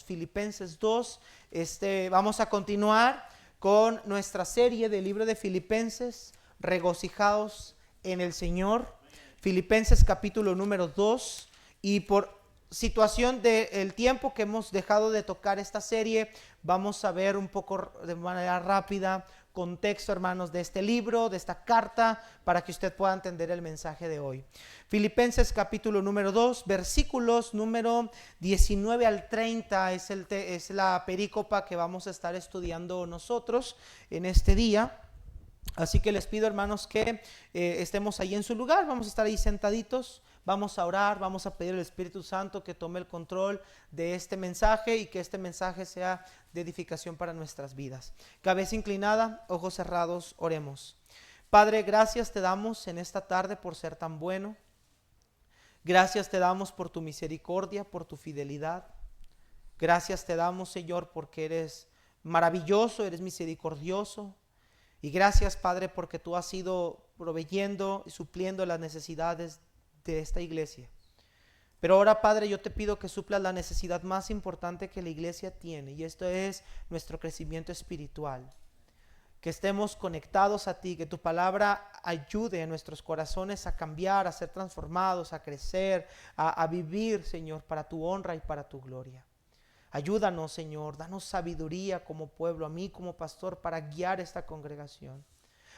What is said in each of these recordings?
Filipenses 2. Vamos a continuar con nuestra serie del libro de Filipenses, regocijaos en el Señor. Filipenses capítulo número 2. Y por situación del tiempo que hemos dejado de tocar esta serie, vamos a ver un poco de manera rápida contexto, hermanos, de este libro, de esta carta, para que usted pueda entender el mensaje de hoy. Filipenses capítulo número 2, versículos número 19 al 30 es la perícopa que vamos a estar estudiando nosotros en este día. Así que les pido, hermanos, que estemos ahí en su lugar. Vamos a estar ahí sentaditos, vamos a orar, vamos a pedir al Espíritu Santo que tome el control de este mensaje y que este mensaje sea de edificación para nuestras vidas. Cabeza inclinada, ojos cerrados, oremos. Padre, gracias te damos en esta tarde por ser tan bueno. Gracias te damos por tu misericordia, por tu fidelidad. Gracias te damos, Señor, porque eres maravilloso, eres misericordioso. Y gracias, Padre, porque tú has ido proveyendo y supliendo las necesidades de esta iglesia. Pero ahora, Padre, yo te pido que suplas la necesidad más importante que la iglesia tiene, y esto es nuestro crecimiento espiritual. Que estemos conectados a ti, que tu palabra ayude a nuestros corazones a cambiar, a ser transformados, a crecer, a vivir, Señor, para tu honra y para tu gloria. Ayúdanos, Señor, danos sabiduría como pueblo, a mí como pastor, para guiar esta congregación.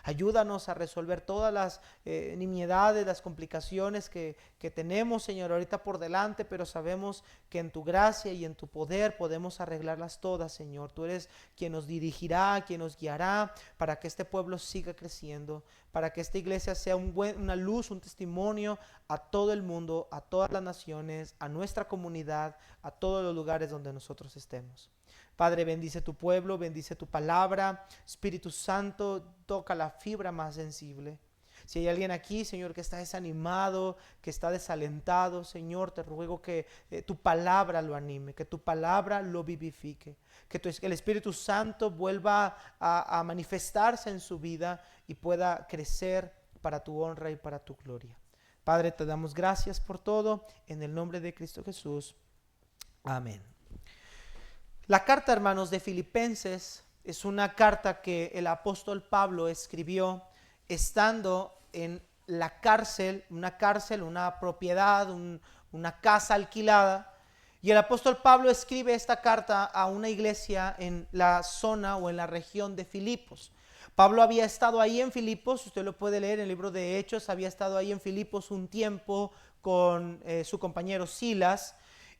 Ayúdanos a resolver todas las nimiedades, las complicaciones que tenemos, Señor, ahorita por delante, pero sabemos que en tu gracia y en tu poder podemos arreglarlas todas, Señor. Tú eres quien nos dirigirá, quien nos guiará para que este pueblo siga creciendo, para que esta iglesia sea una luz, un testimonio a todo el mundo, a todas las naciones, a nuestra comunidad, a todos los lugares donde nosotros estemos. Padre, bendice tu pueblo, bendice tu palabra. Espíritu Santo, toca la fibra más sensible. Si hay alguien aquí, Señor, que está desanimado, que está desalentado, Señor, te ruego que tu palabra lo anime, que tu palabra lo vivifique, que el Espíritu Santo vuelva a manifestarse en su vida y pueda crecer para tu honra y para tu gloria. Padre, te damos gracias por todo, en el nombre de Cristo Jesús. Amén. La carta, hermanos, de Filipenses es una carta que el apóstol Pablo escribió estando en la cárcel, una propiedad, una casa alquilada. Y el apóstol Pablo escribe esta carta a una iglesia en la zona o en la región de Filipos. Pablo había estado ahí en Filipos, usted lo puede leer en el libro de Hechos, había estado ahí en Filipos un tiempo con su compañero Silas.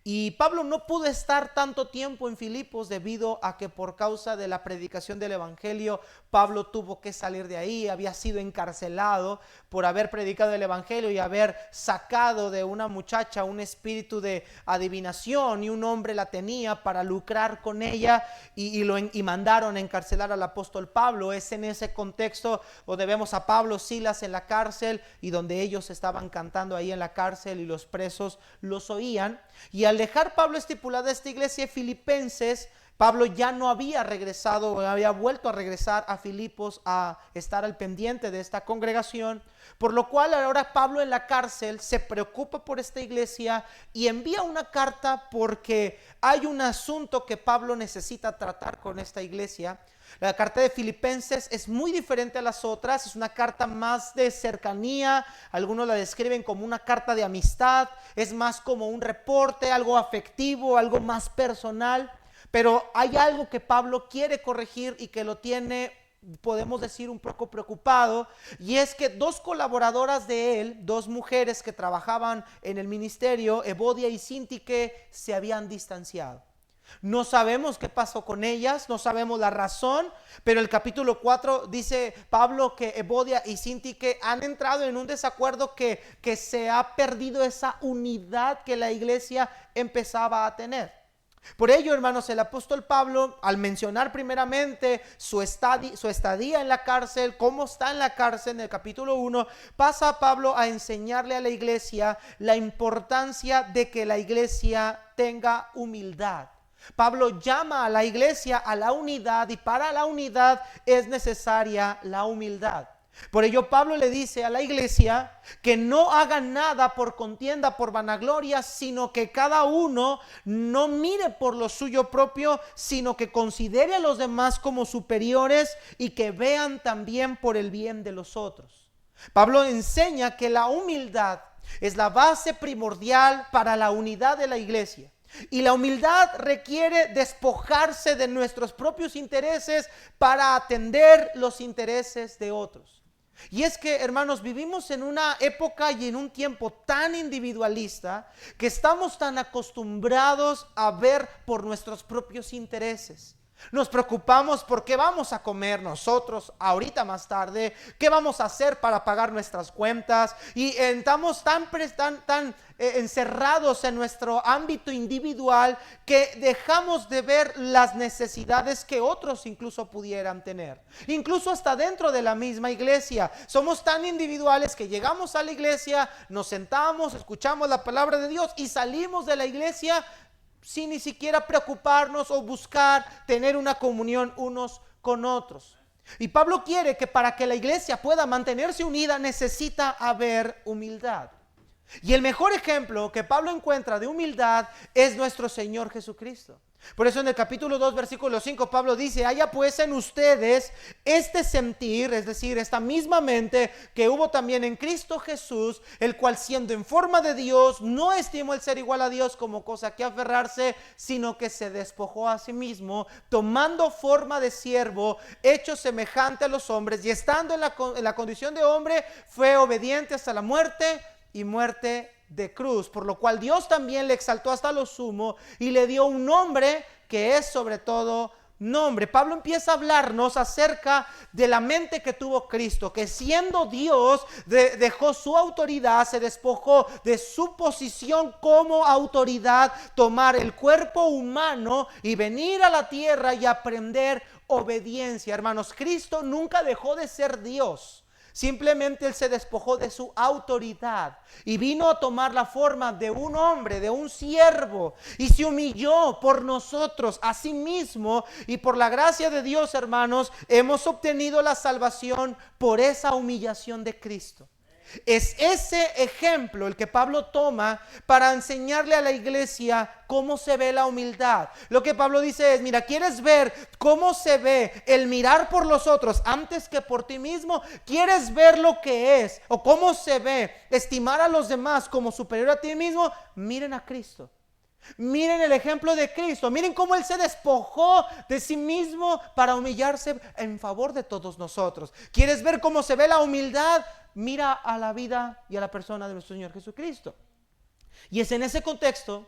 Y Pablo no pudo estar tanto tiempo en Filipos debido a que por causa de la predicación del evangelio Pablo tuvo que salir de ahí. Había sido encarcelado por haber predicado el evangelio y haber sacado de una muchacha un espíritu de adivinación, y un hombre la tenía para lucrar con ella y mandaron a encarcelar al apóstol Pablo. Es en ese contexto donde vemos a Pablo, Silas en la cárcel, y donde ellos estaban cantando ahí en la cárcel y los presos los oían. Y al dejar Pablo estipulada esta iglesia de Filipenses, Pablo ya no había regresado, había vuelto a regresar a Filipos a estar al pendiente de esta congregación, por lo cual ahora Pablo en la cárcel se preocupa por esta iglesia y envía una carta porque hay un asunto que Pablo necesita tratar con esta iglesia. La carta de Filipenses es muy diferente a las otras, es una carta más de cercanía, algunos la describen como una carta de amistad, es más como un reporte, algo afectivo, algo más personal, pero hay algo que Pablo quiere corregir y que lo tiene, podemos decir, un poco preocupado, y es que dos colaboradoras de él, dos mujeres que trabajaban en el ministerio, Evodia y Síntique, se habían distanciado. No sabemos qué pasó con ellas, no sabemos la razón, pero el capítulo 4 dice Pablo que Evodia y Síntique han entrado en un desacuerdo que se ha perdido esa unidad que la iglesia empezaba a tener. Por ello, hermanos, el apóstol Pablo, al mencionar primeramente su estadía en la cárcel, cómo está en la cárcel en el capítulo 1, pasa a Pablo a enseñarle a la iglesia la importancia de que la iglesia tenga humildad. Pablo llama a la iglesia a la unidad, y para la unidad es necesaria la humildad. Por ello Pablo le dice a la iglesia que no haga nada por contienda, por vanagloria, sino que cada uno no mire por lo suyo propio, sino que considere a los demás como superiores y que vean también por el bien de los otros. Pablo enseña que la humildad es la base primordial para la unidad de la iglesia. Y la humildad requiere despojarse de nuestros propios intereses para atender los intereses de otros. Y es que, hermanos, vivimos en una época y en un tiempo tan individualista que estamos tan acostumbrados a ver por nuestros propios intereses. Nos preocupamos por qué vamos a comer nosotros ahorita más tarde, qué vamos a hacer para pagar nuestras cuentas, y estamos tan encerrados en nuestro ámbito individual que dejamos de ver las necesidades que otros incluso pudieran tener. Incluso hasta dentro de la misma iglesia somos tan individuales que llegamos a la iglesia, nos sentamos, escuchamos la palabra de Dios y salimos de la iglesia sin ni siquiera preocuparnos o buscar tener una comunión unos con otros. Y Pablo quiere que para que la iglesia pueda mantenerse unida necesita haber humildad. Y el mejor ejemplo que Pablo encuentra de humildad es nuestro Señor Jesucristo. Por eso en el capítulo 2, versículo 5, Pablo dice: haya pues en ustedes este sentir, es decir, esta misma mente que hubo también en Cristo Jesús, el cual siendo en forma de Dios, no estimó el ser igual a Dios como cosa que aferrarse, sino que se despojó a sí mismo, tomando forma de siervo, hecho semejante a los hombres, y estando en la condición de hombre, fue obediente hasta la muerte y muerte de cruz, por lo cual Dios también le exaltó hasta lo sumo y le dio un nombre que es sobre todo nombre. Pablo empieza a hablarnos acerca de la mente que tuvo Cristo, que siendo Dios dejó su autoridad, se despojó de su posición como autoridad, tomar el cuerpo humano y venir a la tierra y aprender obediencia. Hermanos, Cristo nunca dejó de ser Dios. Simplemente Él se despojó de su autoridad y vino a tomar la forma de un hombre, de un siervo, y se humilló por nosotros a sí mismo, y por la gracia de Dios, hermanos, hemos obtenido la salvación por esa humillación de Cristo. Es ese ejemplo el que Pablo toma para enseñarle a la iglesia cómo se ve la humildad. Lo que Pablo dice es: mira, ¿quieres ver cómo se ve el mirar por los otros antes que por ti mismo? ¿Quieres ver lo que es o cómo se ve estimar a los demás como superior a ti mismo? Miren a Cristo. Miren el ejemplo de Cristo. Miren cómo Él se despojó de sí mismo para humillarse en favor de todos nosotros. ¿Quieres ver cómo se ve la humildad? Mira a la vida y a la persona de nuestro Señor Jesucristo. Y es en ese contexto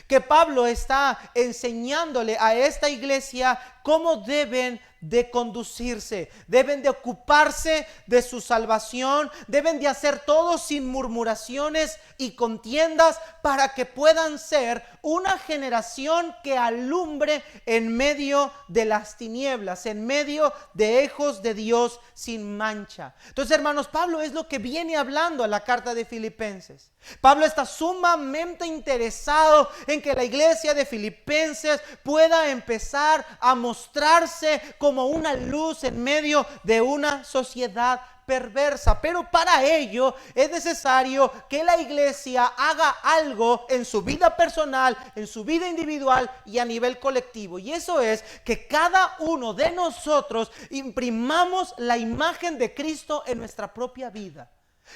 que Pablo está enseñándole a esta iglesia cómo deben de conducirse, deben de ocuparse de su salvación, deben de hacer todo sin murmuraciones y contiendas, para que puedan ser una generación que alumbre en medio de las tinieblas, en medio de hijos de Dios sin mancha. Entonces, hermanos, Pablo es lo que viene hablando a la carta de Filipenses. Pablo está sumamente interesado en que la iglesia de Filipenses pueda empezar a mostrarse como una luz en medio de una sociedad perversa. Pero para ello es necesario que la iglesia haga algo en su vida personal, en su vida individual y a nivel colectivo. Y eso es que cada uno de nosotros imprimamos la imagen de Cristo en nuestra propia vida.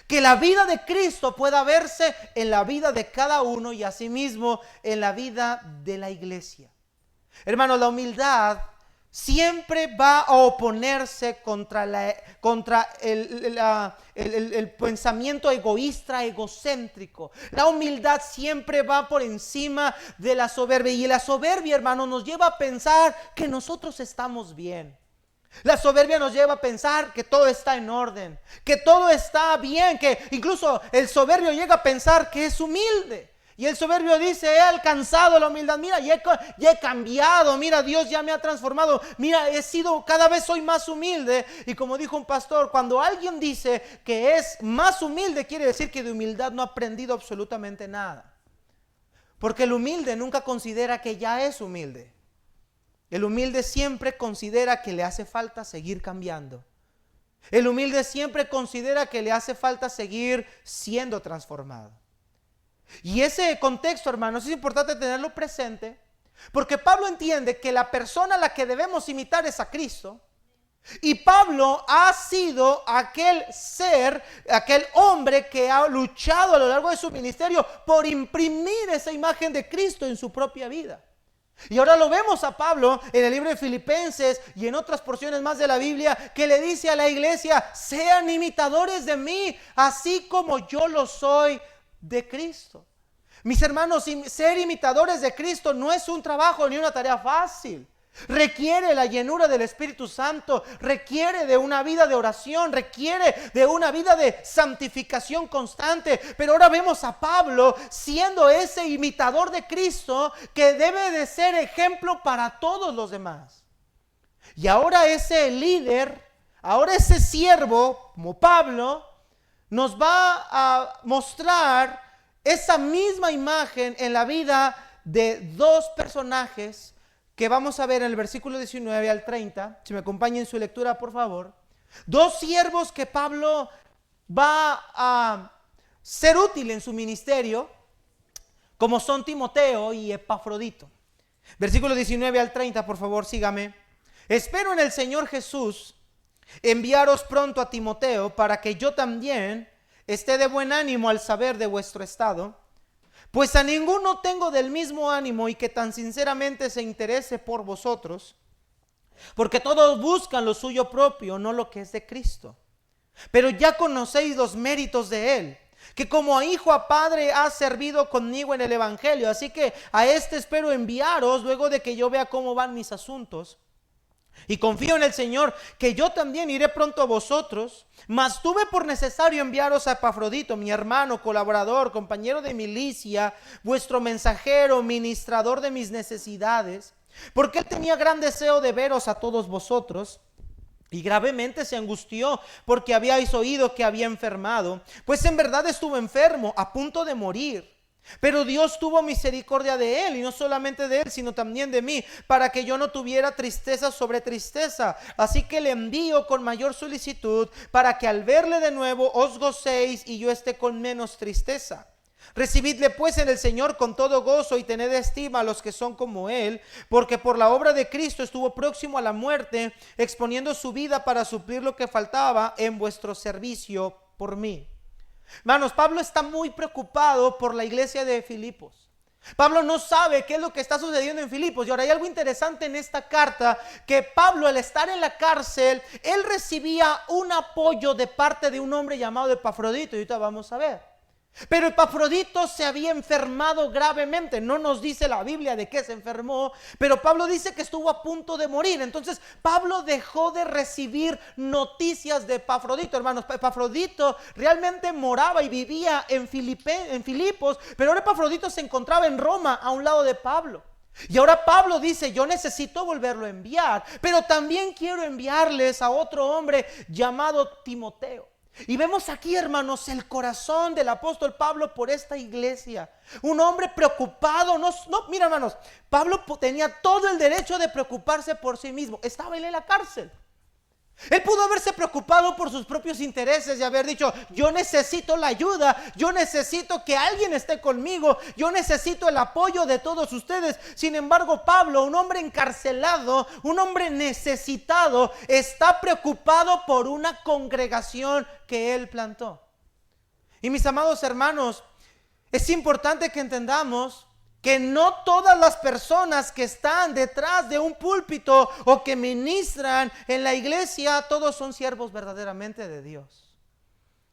Que la vida de Cristo pueda verse en la vida de cada uno y asimismo en la vida de la iglesia. Hermanos, la humildad siempre va a oponerse contra el pensamiento egoísta, egocéntrico. La humildad siempre va por encima de la soberbia. Y la soberbia, hermano, nos lleva a pensar que nosotros estamos bien. La soberbia nos lleva a pensar que todo está en orden, que todo está bien, que incluso el soberbio llega a pensar que es humilde. Y el soberbio dice: he alcanzado la humildad, mira, ya he cambiado, mira, Dios ya me ha transformado, mira, cada vez soy más humilde. Y como dijo un pastor, cuando alguien dice que es más humilde, quiere decir que de humildad no ha aprendido absolutamente nada. Porque el humilde nunca considera que ya es humilde. El humilde siempre considera que le hace falta seguir cambiando. El humilde siempre considera que le hace falta seguir siendo transformado. Y ese contexto, hermanos, es importante tenerlo presente, porque Pablo entiende que la persona a la que debemos imitar es a Cristo. Y Pablo ha sido aquel ser, aquel hombre que ha luchado a lo largo de su ministerio por imprimir esa imagen de Cristo en su propia vida. Y ahora lo vemos a Pablo en el libro de Filipenses y en otras porciones más de la Biblia, que le dice a la iglesia: sean imitadores de mí, así como yo lo soy de Cristo. Mis hermanos, ser imitadores de Cristo no es un trabajo ni una tarea fácil. Requiere la llenura del Espíritu Santo, requiere de una vida de oración, requiere de una vida de santificación constante. Pero ahora vemos a Pablo siendo ese imitador de Cristo que debe de ser ejemplo para todos los demás. Y ahora ese líder, ahora ese siervo como Pablo, nos va a mostrar esa misma imagen en la vida de dos personajes que vamos a ver en el versículo 19 al 30. Si me acompañan en su lectura, por favor. Dos siervos que Pablo va a ser útil en su ministerio, como son Timoteo y Epafrodito. Versículo 19 al 30, por favor, sígame. Espero en el Señor Jesús enviaros pronto a Timoteo, para que yo también esté de buen ánimo al saber de vuestro estado, pues a ninguno tengo del mismo ánimo y que tan sinceramente se interese por vosotros, porque todos buscan lo suyo propio, no lo que es de Cristo. Pero ya conocéis los méritos de él, que como a hijo a padre ha servido conmigo en el evangelio. Así que a este espero enviaros luego de que yo vea cómo van mis asuntos. Y confío en el Señor que yo también iré pronto a vosotros, mas tuve por necesario enviaros a Epafrodito, mi hermano, colaborador, compañero de milicia, vuestro mensajero, ministrador de mis necesidades, porque él tenía gran deseo de veros a todos vosotros. Y gravemente se angustió porque habíais oído que había enfermado, pues en verdad estuvo enfermo, a punto de morir. Pero Dios tuvo misericordia de él, y no solamente de él, sino también de mí, para que yo no tuviera tristeza sobre tristeza. Así que le envío con mayor solicitud, para que al verle de nuevo os gocéis y yo esté con menos tristeza. Recibidle pues en el Señor con todo gozo y tened estima a los que son como él, porque por la obra de Cristo estuvo próximo a la muerte, exponiendo su vida para suplir lo que faltaba en vuestro servicio por mí. Hermanos, Pablo está muy preocupado por la iglesia de Filipos. Pablo no sabe qué es lo que está sucediendo en Filipos. Y ahora hay algo interesante en esta carta, que Pablo, al estar en la cárcel, él recibía un apoyo de parte de un hombre llamado Epafrodito, y ahorita vamos a ver. Pero Epafrodito se había enfermado gravemente. No nos dice la Biblia de qué se enfermó, pero Pablo dice que estuvo a punto de morir. Entonces Pablo dejó de recibir noticias de Epafrodito. Hermanos, Epafrodito realmente moraba y vivía en Filipos, pero ahora Epafrodito se encontraba en Roma, a un lado de Pablo. Y ahora Pablo dice: yo necesito volverlo a enviar, pero también quiero enviarles a otro hombre llamado Timoteo. Y vemos aquí, hermanos, el corazón del apóstol Pablo por esta iglesia. Un hombre preocupado. Mira, hermanos, Pablo tenía todo el derecho de preocuparse por sí mismo. Estaba él en la cárcel. Él pudo haberse preocupado por sus propios intereses y haber dicho: yo necesito la ayuda, yo necesito que alguien esté conmigo, yo necesito el apoyo de todos ustedes. Sin embargo, Pablo, un hombre encarcelado, un hombre necesitado, está preocupado por una congregación que él plantó. Y mis amados hermanos, es importante que entendamos que no todas las personas que están detrás de un púlpito o que ministran en la iglesia, todos son siervos verdaderamente de Dios.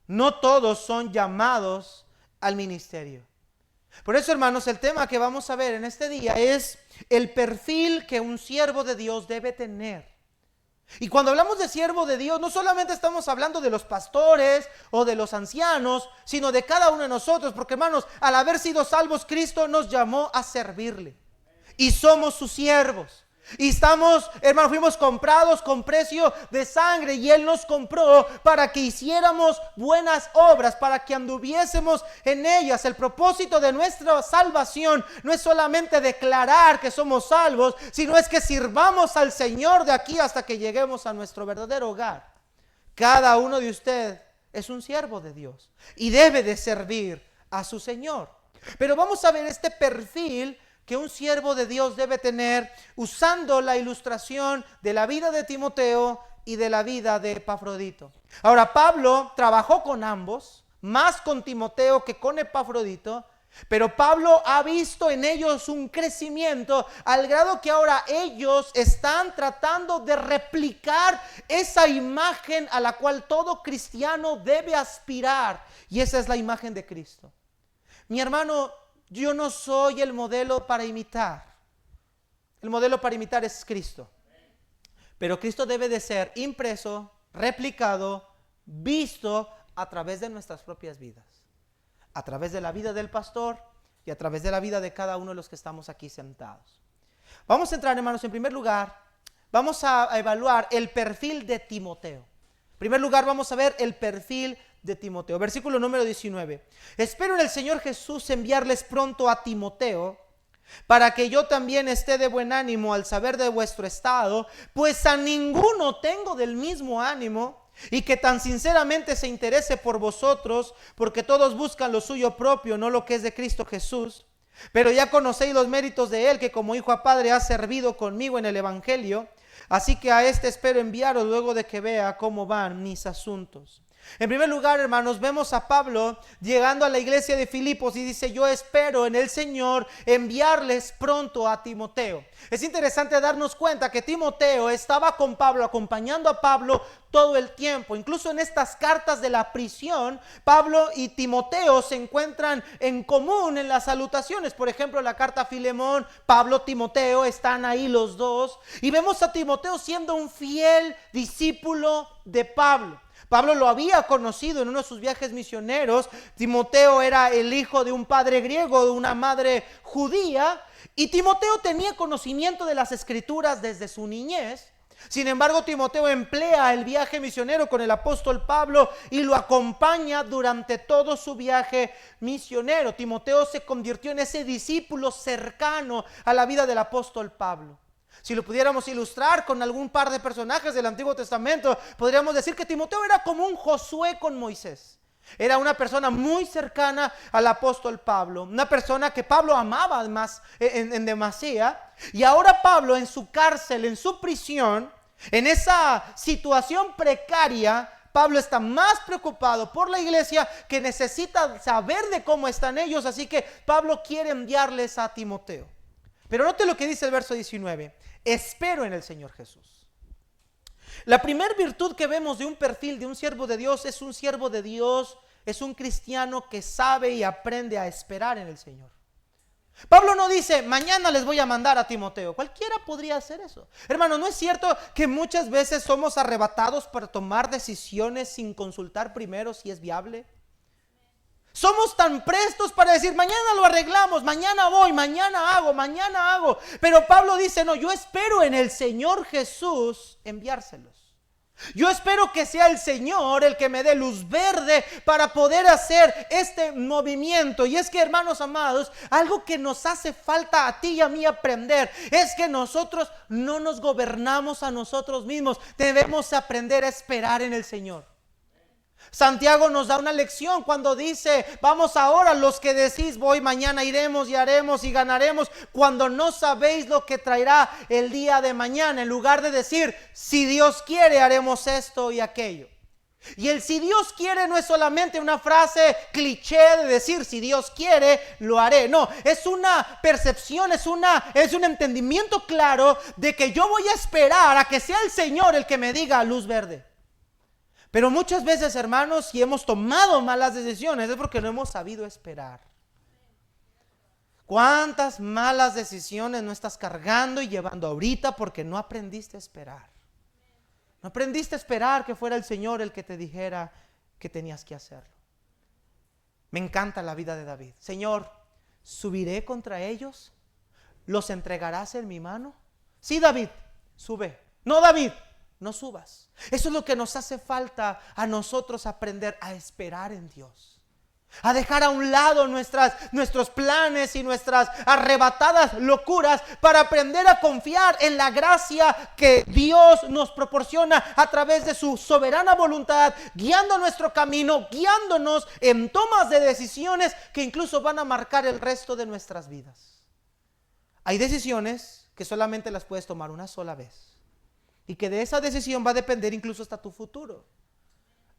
No todos son llamados al ministerio. Por eso, hermanos, el tema que vamos a ver en este día es el perfil que un siervo de Dios debe tener. Y cuando hablamos de siervo de Dios, no solamente estamos hablando de los pastores o de los ancianos, sino de cada uno de nosotros. Porque, hermanos, al haber sido salvos, Cristo nos llamó a servirle. Y somos sus siervos. Y estamos, hermanos, fuimos comprados con precio de sangre, y Él nos compró para que hiciéramos buenas obras, para que anduviésemos en ellas. El propósito de nuestra salvación no es solamente declarar que somos salvos, sino es que sirvamos al Señor de aquí hasta que lleguemos a nuestro verdadero hogar, Cada uno de ustedes es un siervo de Dios y debe de servir a su Señor. Pero vamos a ver este perfil que un siervo de Dios debe tener usando la ilustración de la vida de Timoteo y de la vida de Epafrodito. Ahora, Pablo trabajó con ambos, más con Timoteo que con Epafrodito, pero Pablo ha visto en ellos un crecimiento al grado que ahora ellos están tratando de replicar esa imagen a la cual todo cristiano debe aspirar, y esa es la imagen de Cristo. Mi hermano, yo no soy el modelo para imitar. El modelo para imitar es Cristo. Pero Cristo debe de ser impreso, replicado, visto a través de nuestras propias vidas. A través de la vida del pastor y a través de la vida de cada uno de los que estamos aquí sentados. Vamos a entrar, hermanos, en primer lugar, vamos a evaluar el perfil de Timoteo. En primer lugar, vamos a ver el perfil de Timoteo. Versículo número 19. Espero en el Señor Jesús enviarles pronto a Timoteo, para que yo también esté de buen ánimo al saber de vuestro estado, pues a ninguno tengo del mismo ánimo, y que tan sinceramente se interese por vosotros, porque todos buscan lo suyo propio, no lo que es de Cristo Jesús. Pero ya conocéis los méritos de él, que como hijo a padre ha servido conmigo en el evangelio. Así que a este espero enviaros luego de que vea cómo van mis asuntos. En primer lugar, hermanos, vemos a Pablo llegando a la iglesia de Filipos y dice: yo espero en el Señor enviarles pronto a Timoteo. Es interesante darnos cuenta que Timoteo estaba con Pablo, acompañando a Pablo todo el tiempo. Incluso en estas cartas de la prisión, Pablo y Timoteo se encuentran en común en las salutaciones. Por ejemplo, la carta a Filemón, Pablo, Timoteo, están ahí los dos. Y vemos a Timoteo siendo un fiel discípulo de Pablo. Pablo lo había conocido en uno de sus viajes misioneros. Timoteo era el hijo de un padre griego, de una madre judía, y Timoteo tenía conocimiento de las escrituras desde su niñez. Sin embargo, Timoteo emplea el viaje misionero con el apóstol Pablo y lo acompaña durante todo su viaje misionero. Timoteo se convirtió en ese discípulo cercano a la vida del apóstol Pablo. Si lo pudiéramos ilustrar con algún par de personajes del Antiguo Testamento, podríamos decir que Timoteo era como un Josué con Moisés. Era una persona muy cercana al apóstol Pablo, una persona que Pablo amaba además en demasía. Y ahora Pablo, en su cárcel, en su prisión, en esa situación precaria, Pablo está más preocupado por la iglesia, que necesita saber de cómo están ellos. Así que Pablo quiere enviarles a Timoteo. Pero note lo que dice el verso 19. Espero en el Señor Jesús. La primera virtud que vemos de un perfil de un siervo de Dios es un siervo de Dios, es un cristiano que sabe y aprende a esperar en el Señor. Pablo no dice: mañana les voy a mandar a Timoteo. Cualquiera podría hacer eso. Hermano, ¿no es cierto que muchas veces somos arrebatados para tomar decisiones sin consultar primero si es viable? Somos tan prestos para decir: mañana lo arreglamos, mañana voy, mañana hago. Pero Pablo dice: no, yo espero en el Señor Jesús enviárselos. Yo espero que sea el Señor el que me dé luz verde para poder hacer este movimiento. Y es que, hermanos amados, algo que nos hace falta a ti y a mí aprender es que nosotros no nos gobernamos a nosotros mismos. Debemos aprender a esperar en el Señor. Santiago nos da una lección cuando dice: vamos ahora, los que decís voy, mañana iremos y haremos y ganaremos, cuando no sabéis lo que traerá el día de mañana. En lugar de decir: si Dios quiere haremos esto y aquello. Y el si Dios quiere no es solamente una frase cliché de decir: si Dios quiere lo haré. No, es una percepción, es un entendimiento claro de que yo voy a esperar a que sea el Señor el que me diga luz verde. Pero muchas veces, hermanos, si hemos tomado malas decisiones es porque no hemos sabido esperar. ¿Cuántas malas decisiones no estás cargando y llevando ahorita porque no aprendiste a esperar? No aprendiste a esperar que fuera el Señor el que te dijera que tenías que hacerlo. Me encanta la vida de David. Señor, ¿subiré contra ellos? ¿Los entregarás en mi mano? Sí, David, sube. No, David, no subas. Eso es lo que nos hace falta a nosotros, aprender a esperar en Dios. a dejar a un lado nuestros planes y nuestras arrebatadas locuras para aprender a confiar en la gracia que Dios nos proporciona a través de su soberana voluntad, guiando nuestro camino, guiándonos en tomas de decisiones que incluso van a marcar el resto de nuestras vidas. Hay decisiones que solamente las puedes tomar una sola vez y que de esa decisión va a depender incluso hasta tu futuro.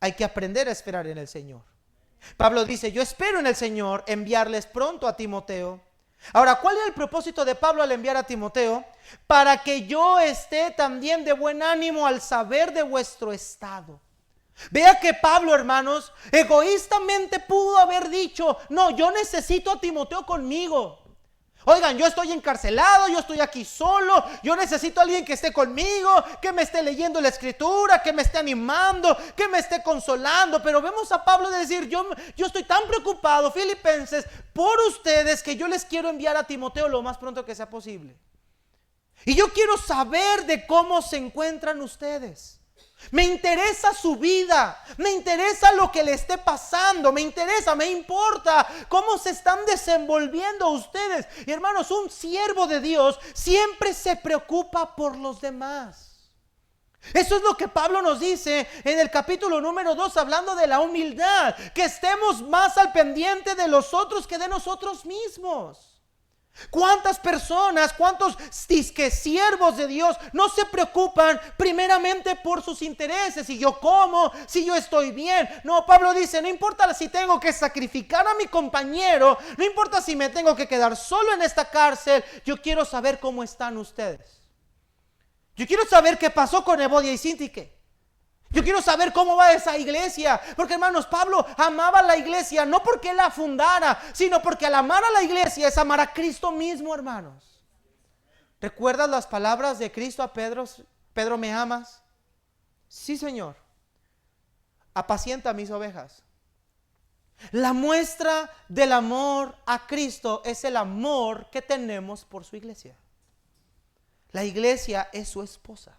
Hay que aprender a esperar en el Señor. Pablo dice, yo espero en el Señor enviarles pronto a Timoteo. Ahora, ¿cuál era el propósito de Pablo al enviar a Timoteo? Para que yo esté también de buen ánimo al saber de vuestro estado. Vea que Pablo, hermanos, egoístamente pudo haber dicho, no, yo necesito a Timoteo conmigo. Oigan, yo estoy encarcelado, yo estoy aquí solo, yo necesito a alguien que esté conmigo, que me esté leyendo la escritura, que me esté animando, que me esté consolando. Pero vemos a Pablo decir, yo estoy tan preocupado, filipenses, por ustedes, que yo les quiero enviar a Timoteo lo más pronto que sea posible. Y yo quiero saber de cómo se encuentran ustedes. Me interesa su vida, me interesa lo que le esté pasando, me importa cómo se están desenvolviendo ustedes. Y hermanos, un siervo de Dios siempre se preocupa por los demás. Eso es lo que Pablo nos dice en el capítulo número 2, hablando de la humildad, que estemos más al pendiente de los otros que de nosotros mismos. ¿Cuántas personas, cuántos siervos de Dios no se preocupan primeramente por sus intereses? Si yo como, si yo estoy bien. No, Pablo dice, no importa si tengo que sacrificar a mi compañero, no importa si me tengo que quedar solo en esta cárcel, yo quiero saber cómo están ustedes. Yo quiero saber qué pasó con Evodia y Síntique. Yo quiero saber cómo va esa iglesia. Porque, hermanos, Pablo amaba la iglesia no porque él la fundara, sino porque al amar a la iglesia es amar a Cristo mismo, hermanos. ¿Recuerdas las palabras de Cristo a Pedro? Pedro, ¿me amas? Sí, Señor. Apacienta mis ovejas. La muestra del amor a Cristo es el amor que tenemos por su iglesia. La iglesia es su esposa.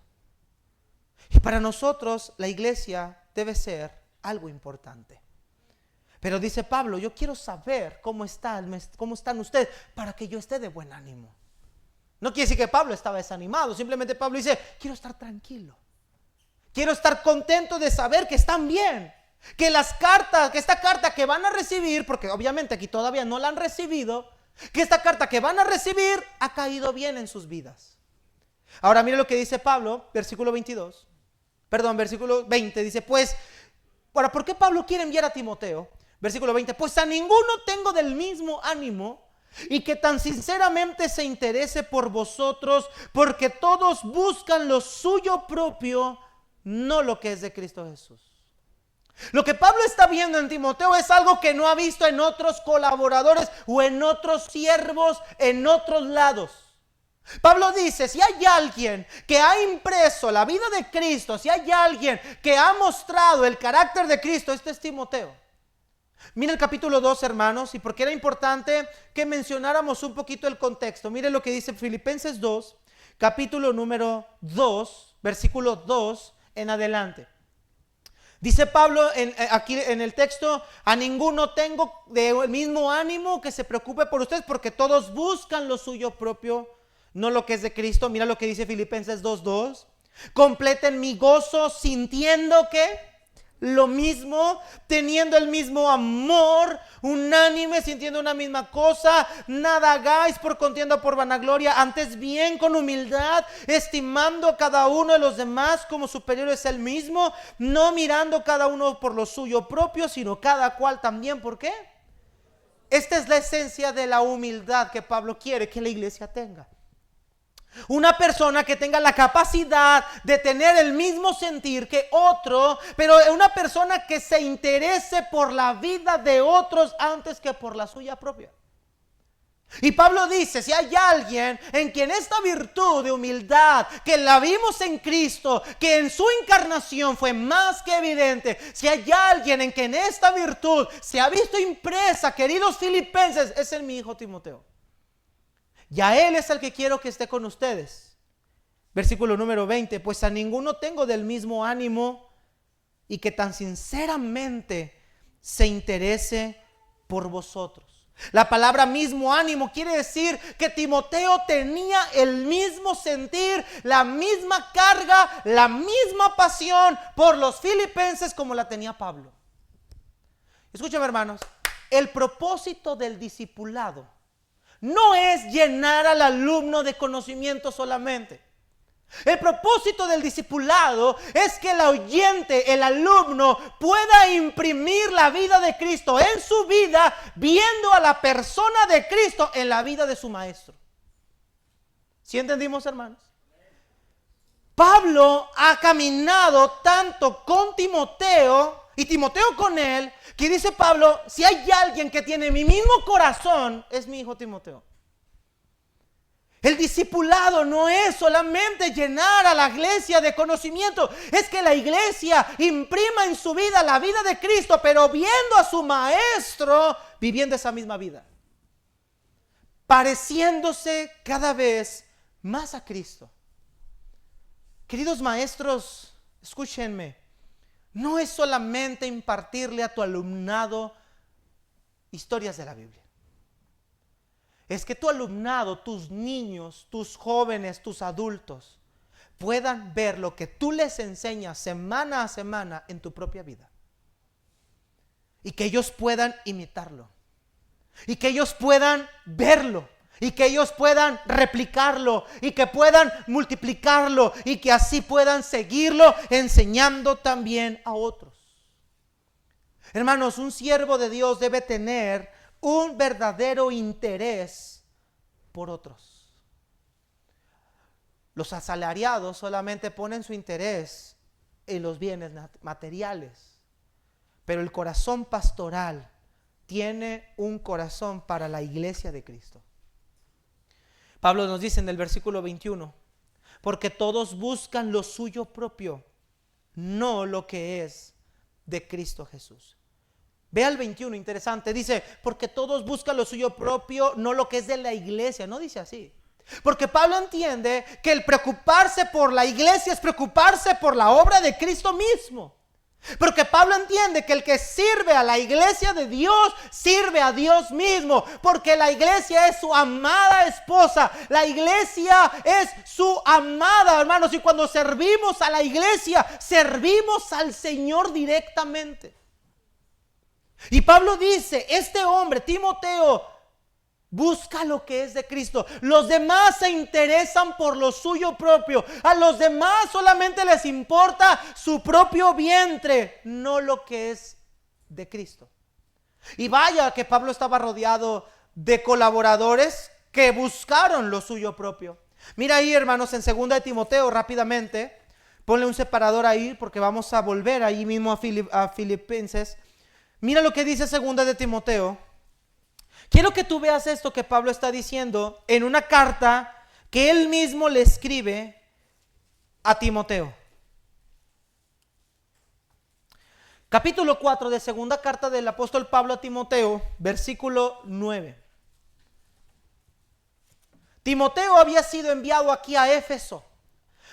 Y para nosotros la iglesia debe ser algo importante. Pero dice Pablo, yo quiero saber cómo están ustedes para que yo esté de buen ánimo. No quiere decir que Pablo estaba desanimado, simplemente Pablo dice, quiero estar tranquilo. Quiero estar contento de saber que están bien. Que esta carta que van a recibir, porque obviamente aquí todavía no la han recibido, que esta carta que van a recibir ha caído bien en sus vidas. Ahora mire lo que dice Pablo, versículo 20, dice, pues, ahora, ¿por qué Pablo quiere enviar a Timoteo? Versículo 20, pues a ninguno tengo del mismo ánimo y que tan sinceramente se interese por vosotros, porque todos buscan lo suyo propio, no lo que es de Cristo Jesús. Lo que Pablo está viendo en Timoteo es algo que no ha visto en otros colaboradores o en otros siervos en otros lados. Pablo dice, si hay alguien que ha impreso la vida de Cristo, si hay alguien que ha mostrado el carácter de Cristo, este es Timoteo. Mira el capítulo 2, hermanos, y porque era importante que mencionáramos un poquito el contexto. Mire lo que dice Filipenses 2, capítulo número 2, versículo 2 en adelante. Dice Pablo aquí en el texto, a ninguno tengo del mismo ánimo que se preocupe por ustedes, porque todos buscan lo suyo propio, no lo que es de Cristo. Mira lo que dice Filipenses 2:2. Completen mi gozo sintiendo que lo mismo, teniendo el mismo amor, unánime, sintiendo una misma cosa. Nada hagáis por contienda o por vanagloria, antes bien con humildad, estimando a cada uno de los demás como superiores a él mismo, no mirando cada uno por lo suyo propio, sino cada cual también. ¿Por qué? Esta es la esencia de la humildad que Pablo quiere que la iglesia tenga. Una persona que tenga la capacidad de tener el mismo sentir que otro, pero una persona que se interese por la vida de otros antes que por la suya propia. Y Pablo dice, si hay alguien en quien esta virtud de humildad, que la vimos en Cristo, que en su encarnación fue más que evidente, si hay alguien en quien esta virtud se ha visto impresa, queridos filipenses, es en mi hijo Timoteo. Y a él es el que quiero que esté con ustedes. Versículo número 20, pues a ninguno tengo del mismo ánimo y que tan sinceramente se interese por vosotros. La palabra mismo ánimo quiere decir que Timoteo tenía el mismo sentir, la misma carga, la misma pasión por los filipenses como la tenía Pablo. Escúchame, hermanos, el propósito del discipulado no es llenar al alumno de conocimiento solamente. El propósito del discipulado es que el oyente, el alumno, pueda imprimir la vida de Cristo en su vida, viendo a la persona de Cristo en la vida de su maestro. ¿Sí entendimos, hermanos? Pablo ha caminado tanto con Timoteo y Timoteo con él, que dice Pablo, si hay alguien que tiene mi mismo corazón, es mi hijo Timoteo. El discipulado no es solamente llenar a la iglesia de conocimiento, es que la iglesia imprima en su vida la vida de Cristo, pero viendo a su maestro viviendo esa misma vida, pareciéndose cada vez más a Cristo. Queridos maestros, escúchenme, no es solamente impartirle a tu alumnado historias de la Biblia. Es que tu alumnado, tus niños, tus jóvenes, tus adultos puedan ver lo que tú les enseñas semana a semana en tu propia vida. Y que ellos puedan imitarlo. Y que ellos puedan verlo. Y que ellos puedan replicarlo. Y que puedan multiplicarlo. Y que así puedan seguirlo enseñando también a otros. Hermanos, un siervo de Dios debe tener un verdadero interés por otros. Los asalariados solamente ponen su interés en los bienes materiales, pero el corazón pastoral tiene un corazón para la iglesia de Cristo. Pablo nos dice en el versículo 21, porque todos buscan lo suyo propio, no lo que es de Cristo Jesús. Ve al 21, interesante, dice, porque todos buscan lo suyo propio, no lo que es de la iglesia, no dice así. Porque Pablo entiende que el preocuparse por la iglesia es preocuparse por la obra de Cristo mismo. Porque Pablo entiende que el que sirve a la iglesia de Dios, sirve a Dios mismo. Porque la iglesia es su amada esposa, la iglesia es su amada, hermanos. Y cuando servimos a la iglesia, servimos al Señor directamente. Y Pablo dice, este hombre, Timoteo, busca lo que es de Cristo. Los demás se interesan por lo suyo propio. A los demás solamente les importa su propio vientre, no lo que es de Cristo. Y vaya que Pablo estaba rodeado de colaboradores que buscaron lo suyo propio. Mira ahí, hermanos, en 2 de Timoteo, rápidamente, ponle un separador ahí porque vamos a volver ahí mismo a Filipenses. Mira lo que dice 2 de Timoteo. Quiero que tú veas esto que Pablo está diciendo en una carta que él mismo le escribe a Timoteo. Capítulo 4 de segunda carta del apóstol Pablo a Timoteo, versículo 9. Timoteo había sido enviado aquí a Éfeso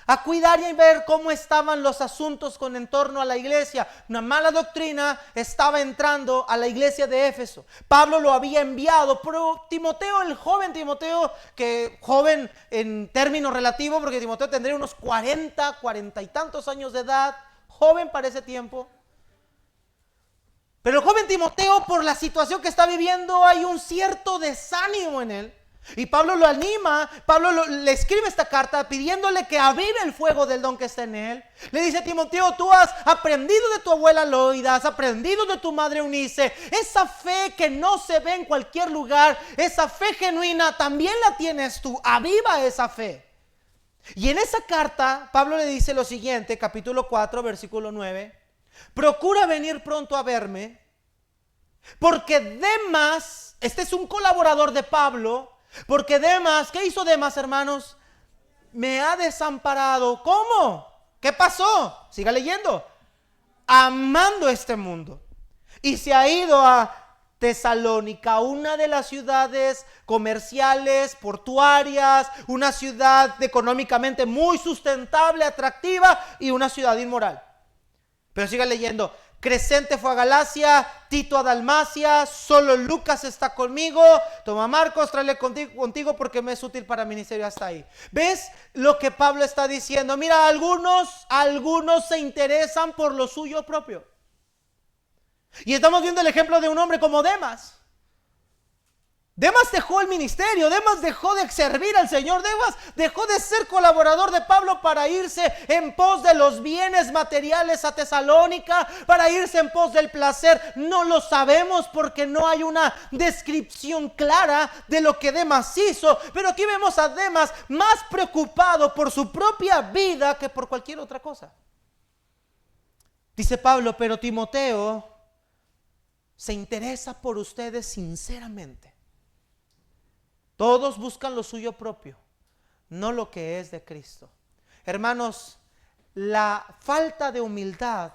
a cuidar y ver cómo estaban los asuntos con en torno a la iglesia. Una mala doctrina estaba entrando a la iglesia de Éfeso. Pablo lo había enviado, pero Timoteo, el joven Timoteo, que joven en términos relativos, porque Timoteo tendría unos 40 y tantos años de edad, joven para ese tiempo. Pero el joven Timoteo, por la situación que está viviendo, hay un cierto desánimo en él. Y Pablo lo anima, le escribe esta carta pidiéndole que avive el fuego del don que está en él. Le dice: Timoteo, tú has aprendido de tu abuela Loida, has aprendido de tu madre Eunice. Esa fe que no se ve en cualquier lugar, esa fe genuina, también la tienes tú. Aviva esa fe. Y en esa carta, Pablo le dice lo siguiente, capítulo 4, versículo 9. Procura venir pronto a verme, porque Demas, este es un colaborador de Pablo, porque Demas, ¿qué hizo Demas, hermanos? Me ha desamparado. ¿Cómo? ¿Qué pasó? Siga leyendo. Amando este mundo. Y se ha ido a Tesalónica, una de las ciudades comerciales, portuarias, una ciudad económicamente muy sustentable, atractiva y una ciudad inmoral. Pero siga leyendo. Crescente fue a Galacia, Tito a Dalmacia, solo Lucas está conmigo. Toma Marcos, tráele contigo porque me es útil para el ministerio hasta ahí. ¿Ves lo que Pablo está diciendo? Mira, algunos se interesan por lo suyo propio. Y estamos viendo el ejemplo de un hombre como Demas. Demas dejó el ministerio, Demas dejó de servir al Señor, Demas dejó de ser colaborador de Pablo para irse en pos de los bienes materiales a Tesalónica, para irse en pos del placer. No lo sabemos porque no hay una descripción clara de lo que Demas hizo, pero aquí vemos a Demas más preocupado por su propia vida que por cualquier otra cosa. Dice Pablo, pero Timoteo se interesa por ustedes sinceramente. Todos buscan lo suyo propio, no lo que es de Cristo. Hermanos, la falta de humildad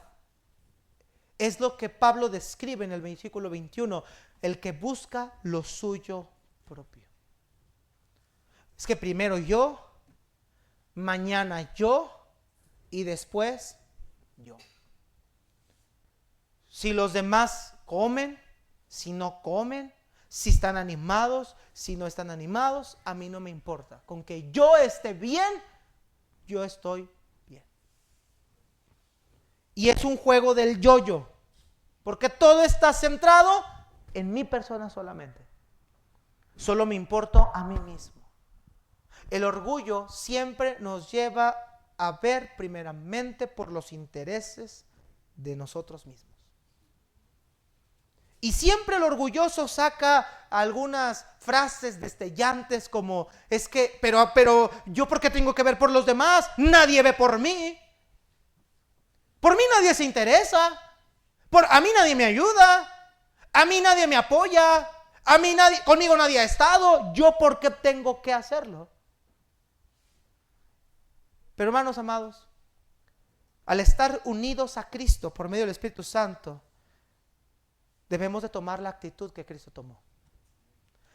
es lo que Pablo describe en el versículo 21, el que busca lo suyo propio. Es que primero yo, mañana yo y después yo. Si los demás comen, si no comen, si están animados, si no están animados, a mí no me importa. Con que yo esté bien, yo estoy bien. Y es un juego del yo-yo, porque todo está centrado en mi persona solamente. Solo me importo a mí mismo. El orgullo siempre nos lleva a ver primeramente por los intereses de nosotros mismos. Y siempre el orgulloso saca algunas frases destellantes como, es que, pero yo ¿por qué tengo que ver por los demás? Nadie ve por mí. Por mí nadie se interesa. A mí nadie me ayuda. A mí nadie me apoya. Conmigo nadie ha estado. ¿Yo por qué tengo que hacerlo? Pero hermanos amados, al estar unidos a Cristo por medio del Espíritu Santo, debemos de tomar la actitud que Cristo tomó.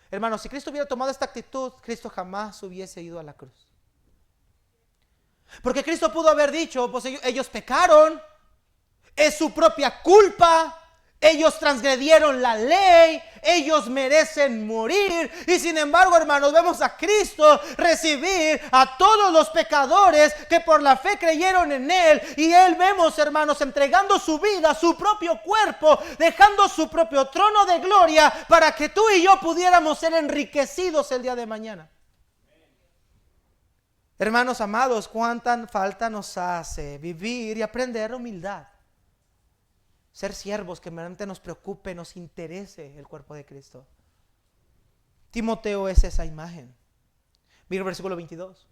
Hermanos, si Cristo hubiera tomado esta actitud, Cristo jamás hubiese ido a la cruz. Porque Cristo pudo haber dicho, pues ellos pecaron, es su propia culpa, ellos transgredieron la ley, ellos merecen morir. Y sin embargo, hermanos, vemos a Cristo recibir a todos los pecadores que por la fe creyeron en Él. Y Él, vemos, hermanos, entregando su vida, su propio cuerpo, dejando su propio trono de gloria para que tú y yo pudiéramos ser enriquecidos el día de mañana. Hermanos amados, cuánta falta nos hace vivir y aprender humildad. Ser siervos que realmente nos preocupe, nos interese el cuerpo de Cristo. Timoteo es esa imagen. Mira el versículo 22.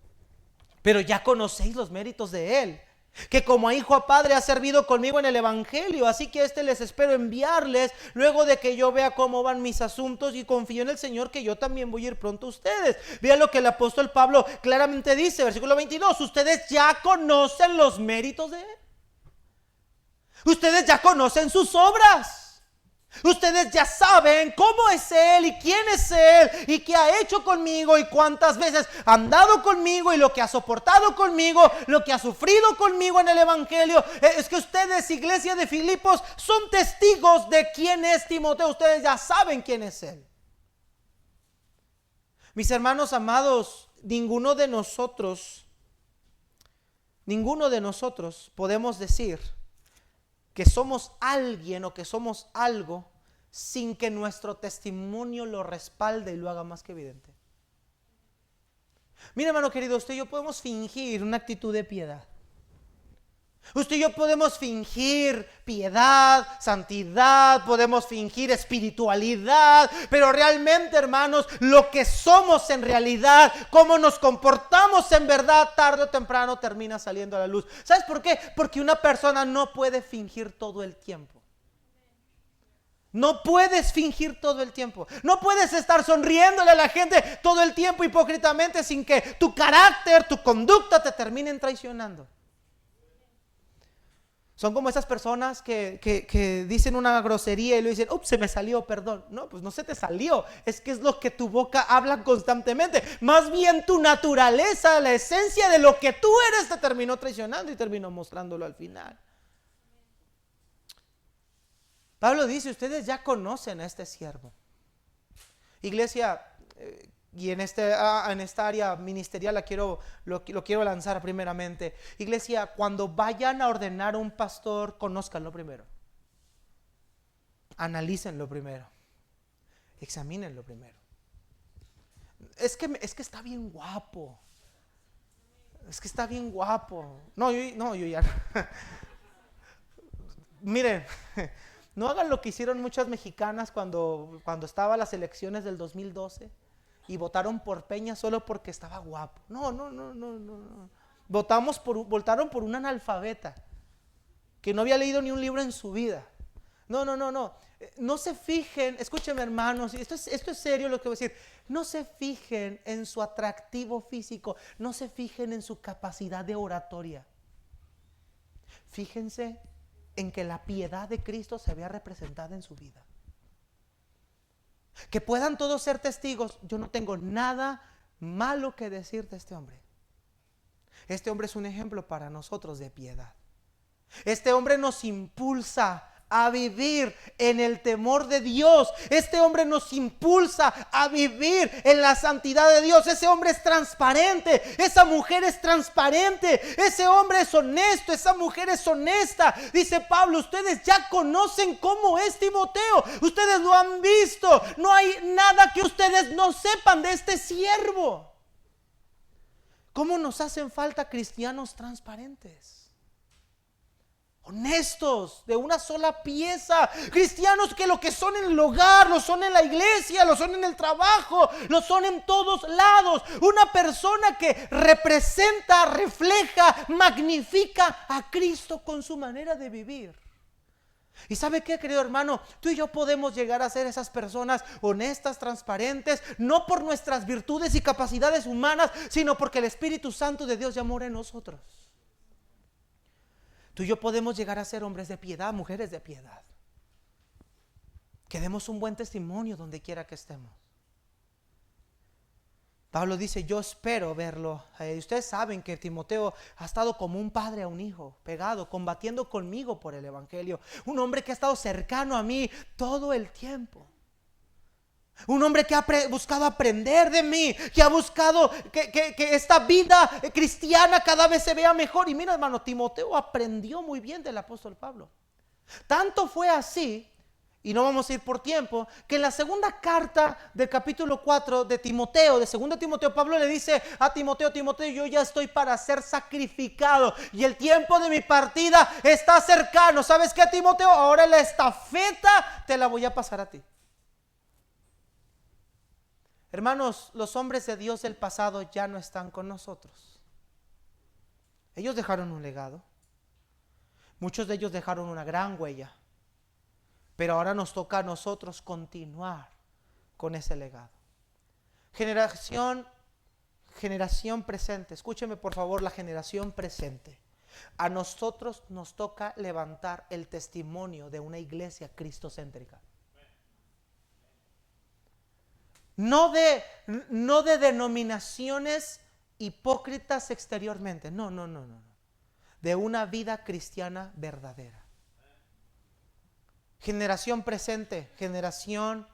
Pero ya conocéis los méritos de él, que como hijo a padre ha servido conmigo en el evangelio. Así que les espero enviarles luego de que yo vea cómo van mis asuntos, y confío en el Señor que yo también voy a ir pronto a ustedes. Vean lo que el apóstol Pablo claramente dice, versículo 22. Ustedes ya conocen los méritos de él. Ustedes ya conocen sus obras. Ustedes ya saben cómo es Él y quién es Él y qué ha hecho conmigo y cuántas veces ha andado conmigo y lo que ha soportado conmigo, lo que ha sufrido conmigo en el evangelio. Es que ustedes, iglesia de Filipos, son testigos de quién es Timoteo. Ustedes ya saben quién es Él. Mis hermanos amados, ninguno de nosotros podemos decir que somos alguien o que somos algo sin que nuestro testimonio lo respalde y lo haga más que evidente. Mira, hermano querido, usted y yo podemos fingir una actitud de piedad. Usted y yo podemos fingir piedad, santidad, podemos fingir espiritualidad, pero realmente, hermanos, lo que somos en realidad, cómo nos comportamos en verdad, tarde o temprano termina saliendo a la luz. ¿Sabes por qué? Porque una persona no puede fingir todo el tiempo. No puedes fingir todo el tiempo. No puedes estar sonriéndole a la gente todo el tiempo hipócritamente sin que tu carácter, tu conducta te terminen traicionando. Son como esas personas que dicen una grosería y le dicen, ups, se me salió, perdón. No, pues no se te salió, es que es lo que tu boca habla constantemente. Más bien tu naturaleza, la esencia de lo que tú eres te terminó traicionando y terminó mostrándolo al final. Pablo dice, ustedes ya conocen a este siervo. Iglesia, y en esta área ministerial lo quiero lanzar primeramente. Iglesia, cuando vayan a ordenar un pastor, conózcanlo primero. Analícenlo primero. Examínenlo primero. Es que está bien guapo. Es que está bien guapo. Yo ya. Miren, no hagan lo que hicieron muchas mexicanas cuando estaban las elecciones del 2012 y votaron por Peña solo porque estaba guapo. No. Votaron por un analfabeta que no había leído ni un libro en su vida. No. No se fijen, escúchenme hermanos, esto es serio lo que voy a decir. No se fijen en su atractivo físico, no se fijen en su capacidad de oratoria. Fíjense en que la piedad de Cristo se vea representada en su vida. Que puedan todos ser testigos. Yo no tengo nada malo que decir de este hombre. Este hombre es un ejemplo para nosotros de piedad. Este hombre nos impulsa a vivir en el temor de Dios. Este hombre nos impulsa a vivir en la santidad de Dios. Ese hombre es transparente, esa mujer es transparente, ese hombre es honesto, esa mujer es honesta. Dice Pablo, ustedes ya conocen cómo es Timoteo, ustedes lo han visto, no hay nada que ustedes no sepan de este siervo. ¿Cómo nos hacen falta cristianos transparentes? Honestos, de una sola pieza. Cristianos que lo que son en el hogar, lo son en la iglesia, lo son en el trabajo, lo son en todos lados. Una persona que representa, refleja, magnifica a Cristo con su manera de vivir. ¿Y sabe qué, querido hermano? Tú y yo podemos llegar a ser esas personas honestas, transparentes, no por nuestras virtudes y capacidades humanas, sino porque el Espíritu Santo de Dios ya mora en nosotros. Tú y yo podemos llegar a ser hombres de piedad, mujeres de piedad. Que demos un buen testimonio donde quiera que estemos. Pablo dice, yo espero verlo. Ustedes saben que Timoteo ha estado como un padre a un hijo, pegado, combatiendo conmigo por el evangelio. Un hombre que ha estado cercano a mí todo el tiempo. Un hombre que ha buscado aprender de mí, que ha buscado que esta vida cristiana cada vez se vea mejor. Y mira, hermano, Timoteo aprendió muy bien del apóstol Pablo. Tanto fue así, y no vamos a ir por tiempo, que en la segunda carta del capítulo 4 de Timoteo, de 2 Timoteo, Pablo le dice a Timoteo, yo ya estoy para ser sacrificado y el tiempo de mi partida está cercano. ¿Sabes qué, Timoteo? Ahora la estafeta te la voy a pasar a ti. Hermanos, los hombres de Dios del pasado ya no están con nosotros. Ellos dejaron un legado. Muchos de ellos dejaron una gran huella. Pero ahora nos toca a nosotros continuar con ese legado. Generación presente. Escúcheme por favor, la generación presente. A nosotros nos toca levantar el testimonio de una iglesia cristocéntrica. No de denominaciones hipócritas exteriormente. No. De una vida cristiana verdadera. Generación presente, generación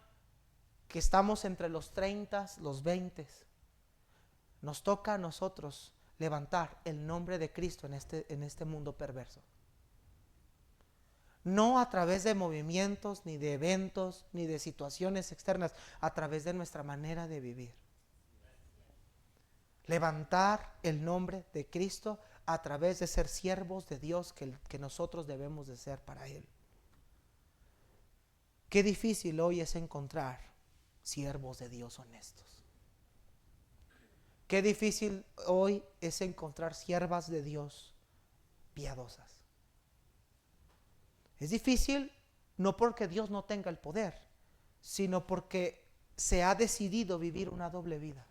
que estamos entre los 30, los 20. Nos toca a nosotros levantar el nombre de Cristo en este mundo perverso. No a través de movimientos, ni de eventos, ni de situaciones externas, a través de nuestra manera de vivir. Levantar el nombre de Cristo a través de ser siervos de Dios que nosotros debemos de ser para Él. Qué difícil hoy es encontrar siervos de Dios honestos. Qué difícil hoy es encontrar siervas de Dios piadosas. Es difícil no porque Dios no tenga el poder, sino porque se ha decidido vivir una doble vida.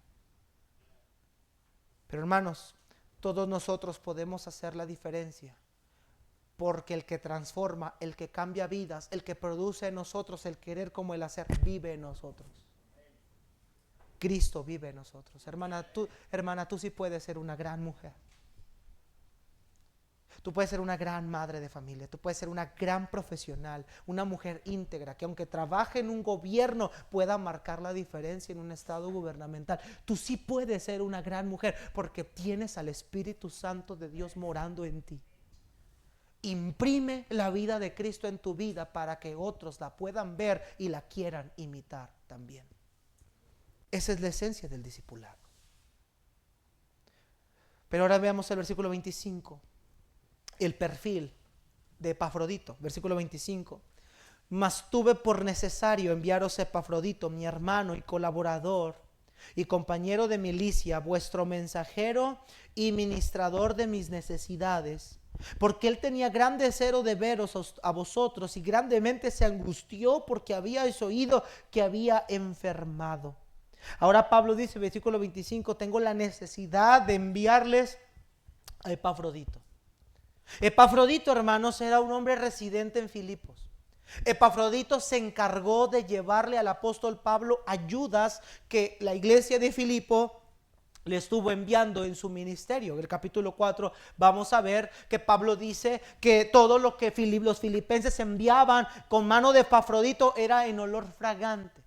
Pero hermanos, todos nosotros podemos hacer la diferencia, porque el que transforma, el que cambia vidas, el que produce en nosotros el querer como el hacer, vive en nosotros. Cristo vive en nosotros. Hermana, tú sí puedes ser una gran mujer. Tú puedes ser una gran madre de familia, tú puedes ser una gran profesional, una mujer íntegra que aunque trabaje en un gobierno pueda marcar la diferencia en un estado gubernamental. Tú sí puedes ser una gran mujer porque tienes al Espíritu Santo de Dios morando en ti. Imprime la vida de Cristo en tu vida para que otros la puedan ver y la quieran imitar también. Esa es la esencia del discipulado. Pero ahora veamos el versículo 25. El perfil de Epafrodito, versículo 25. Mas tuve por necesario enviaros a Epafrodito, mi hermano y colaborador y compañero de milicia, vuestro mensajero y ministrador de mis necesidades, porque él tenía gran deseo de veros a vosotros y grandemente se angustió porque habíais oído que había enfermado. Ahora Pablo dice, versículo 25, tengo la necesidad de enviarles a Epafrodito. Epafrodito, hermanos, era un hombre residente en Filipos. Epafrodito se encargó de llevarle al apóstol Pablo ayudas que la iglesia de Filipo le estuvo enviando en su ministerio. En el capítulo 4 vamos a ver que Pablo dice que todo lo que los filipenses enviaban con mano de Epafrodito era en olor fragante.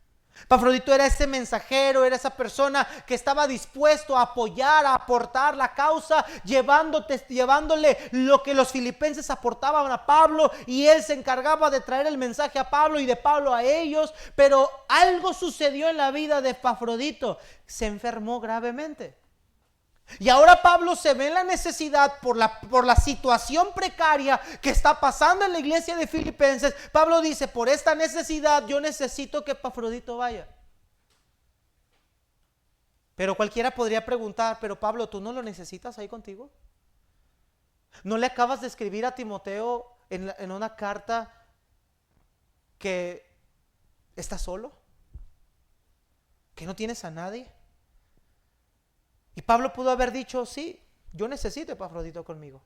Epafrodito era ese mensajero, era esa persona que estaba dispuesto a apoyar, a aportar la causa, llevándole lo que los filipenses aportaban a Pablo, y él se encargaba de traer el mensaje a Pablo y de Pablo a ellos. Pero algo sucedió en la vida de Epafrodito, se enfermó gravemente. Y ahora Pablo se ve en la necesidad por la situación precaria que está pasando en la iglesia de Filipenses. Pablo dice, por esta necesidad yo necesito que Epafrodito vaya. Pero cualquiera podría preguntar, pero Pablo, ¿tú no lo necesitas ahí contigo? ¿No le acabas de escribir a Timoteo en una carta que está solo? ¿Que no tienes a nadie? Y Pablo pudo haber dicho, sí, yo necesito a Epafrodito conmigo,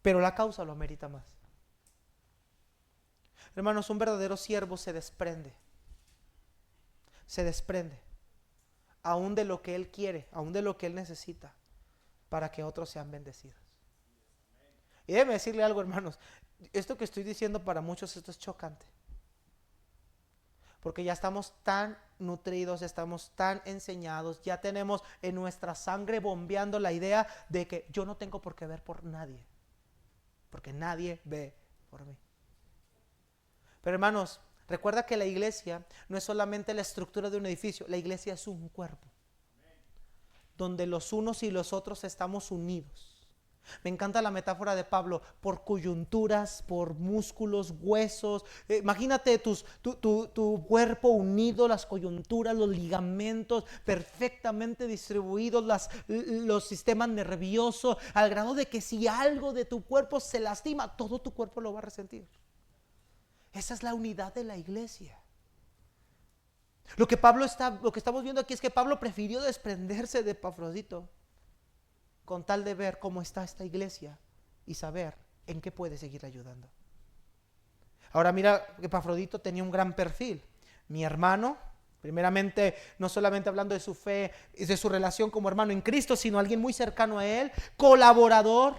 pero la causa lo amerita más. Hermanos, un verdadero siervo se desprende aún de lo que él quiere, aún de lo que él necesita, para que otros sean bendecidos. Y déjeme decirle algo, hermanos, esto que estoy diciendo para muchos esto es chocante, porque ya estamos tan nutridos, estamos tan enseñados, ya tenemos en nuestra sangre bombeando la idea de que yo no tengo por qué ver por nadie, porque nadie ve por mí. Pero hermanos, recuerda que la iglesia no es solamente la estructura de un edificio, la iglesia es un cuerpo, donde los unos y los otros estamos unidos. Me encanta la metáfora de Pablo, por coyunturas, por músculos, huesos. Imagínate tu cuerpo unido, las coyunturas, los ligamentos perfectamente distribuidos, los sistemas nerviosos, al grado de que si algo de tu cuerpo se lastima, todo tu cuerpo lo va a resentir. Esa es la unidad de la iglesia. Lo que estamos viendo aquí es que Pablo prefirió desprenderse de Epafrodito con tal de ver cómo está esta iglesia y saber en qué puede seguir ayudando. Ahora mira que Epafrodito tenía un gran perfil. Mi hermano, primeramente, no solamente hablando de su fe y de su relación como hermano en Cristo, sino alguien muy cercano a él, colaborador.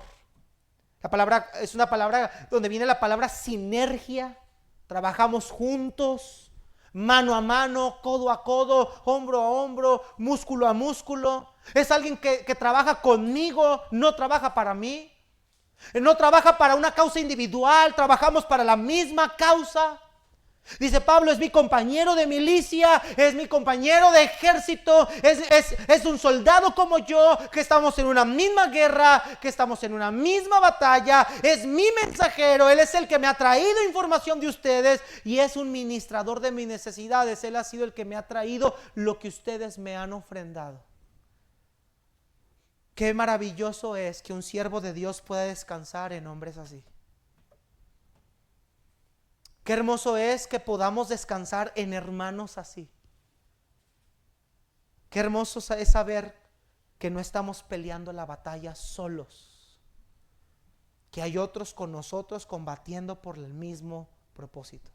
La palabra es una palabra donde viene la palabra sinergia. Trabajamos juntos, mano a mano, codo a codo, hombro a hombro, músculo a músculo. Es alguien que trabaja conmigo, no trabaja para mí. No trabaja para una causa individual, trabajamos para la misma causa. Dice Pablo, es mi compañero de milicia, es mi compañero de ejército, es un soldado como yo, que estamos en una misma guerra, que estamos en una misma batalla, es mi mensajero, él es el que me ha traído información de ustedes y es un ministrador de mis necesidades, él ha sido el que me ha traído lo que ustedes me han ofrendado. Qué maravilloso es que un siervo de Dios pueda descansar en hombres así. Qué hermoso es que podamos descansar en hermanos así. Qué hermoso es saber que no estamos peleando la batalla solos, que hay otros con nosotros combatiendo por el mismo propósito.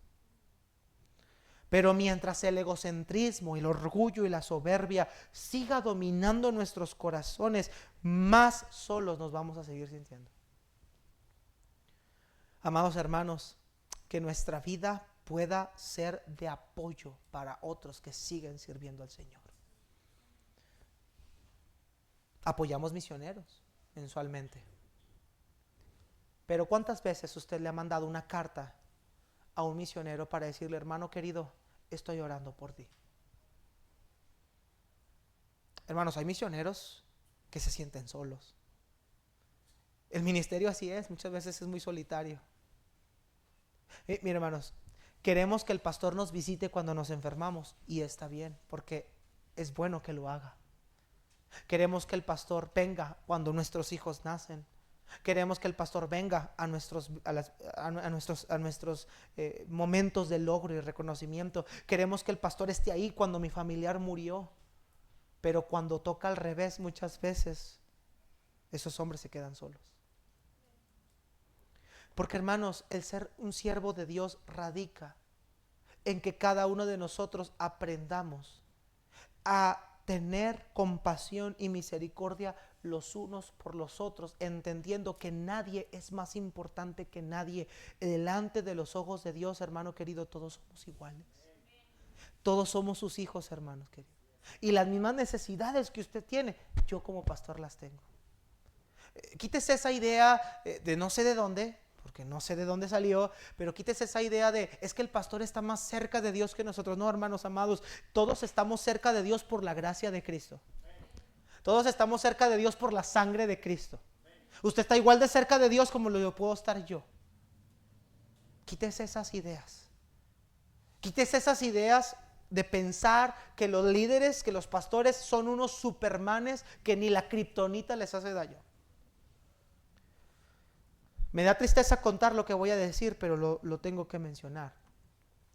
Pero mientras el egocentrismo y el orgullo y la soberbia siga dominando nuestros corazones, más solos nos vamos a seguir sintiendo. Amados hermanos, que nuestra vida pueda ser de apoyo para otros que siguen sirviendo al Señor. Apoyamos misioneros mensualmente. Pero ¿cuántas veces usted le ha mandado una carta a un misionero para decirle: hermano querido, estoy orando por ti? Hermanos, hay misioneros que se sienten solos. El ministerio así es, muchas veces es muy solitario. Miren, hermanos, queremos que el pastor nos visite cuando nos enfermamos, y está bien, porque es bueno que lo haga. Queremos que el pastor venga cuando nuestros hijos nacen. Queremos que el pastor venga a nuestros momentos de logro y reconocimiento. Queremos que el pastor esté ahí cuando mi familiar murió. Pero cuando toca al revés, muchas veces esos hombres se quedan solos. Porque, hermanos, el ser un siervo de Dios radica en que cada uno de nosotros aprendamos a tener compasión y misericordia los unos por los otros, entendiendo que nadie es más importante que nadie. Delante de los ojos de Dios, hermano querido, todos somos iguales. Todos somos sus hijos, hermanos queridos. Y las mismas necesidades que usted tiene, yo como pastor las tengo. Quítese esa idea de no sé de dónde, porque no sé de dónde salió, pero quítese esa idea de es que el pastor está más cerca de Dios que nosotros. No, hermanos amados, todos estamos cerca de Dios por la gracia de Cristo. Todos estamos cerca de Dios por la sangre de Cristo. Usted está igual de cerca de Dios como lo puedo estar yo. Quítese esas ideas. Quítese esas ideas de pensar que los líderes, que los pastores son unos supermanes que ni la kriptonita les hace daño. Me da tristeza contar lo que voy a decir, pero lo tengo que mencionar.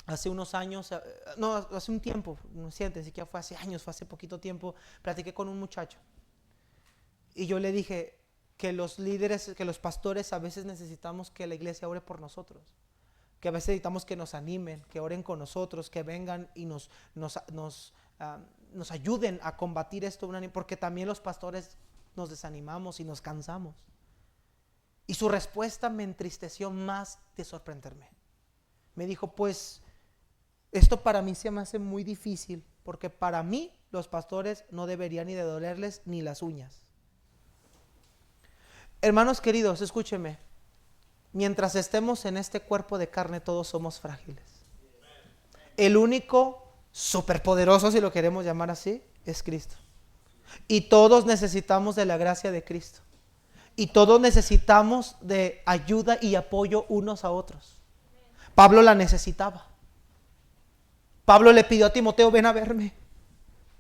Hace unos años, no, hace un tiempo, no siente, siquiera fue hace años, fue hace poquito tiempo, platiqué con un muchacho. Y yo le dije que los líderes, que los pastores a veces necesitamos que la iglesia ore por nosotros. Que a veces necesitamos que nos animen, que oren con nosotros, que vengan y nos ayuden a combatir esto, porque también los pastores nos desanimamos y nos cansamos. Y su respuesta me entristeció más de sorprenderme. Me dijo: pues esto para mí se me hace muy difícil, porque para mí los pastores no deberían ni de dolerles ni las uñas. Hermanos queridos, escúcheme. Mientras estemos en este cuerpo de carne, todos somos frágiles. El único superpoderoso, si lo queremos llamar así, es Cristo. Y todos necesitamos de la gracia de Cristo. Y todos necesitamos de ayuda y apoyo unos a otros. Pablo la necesitaba. Pablo le pidió a Timoteo: ven a verme.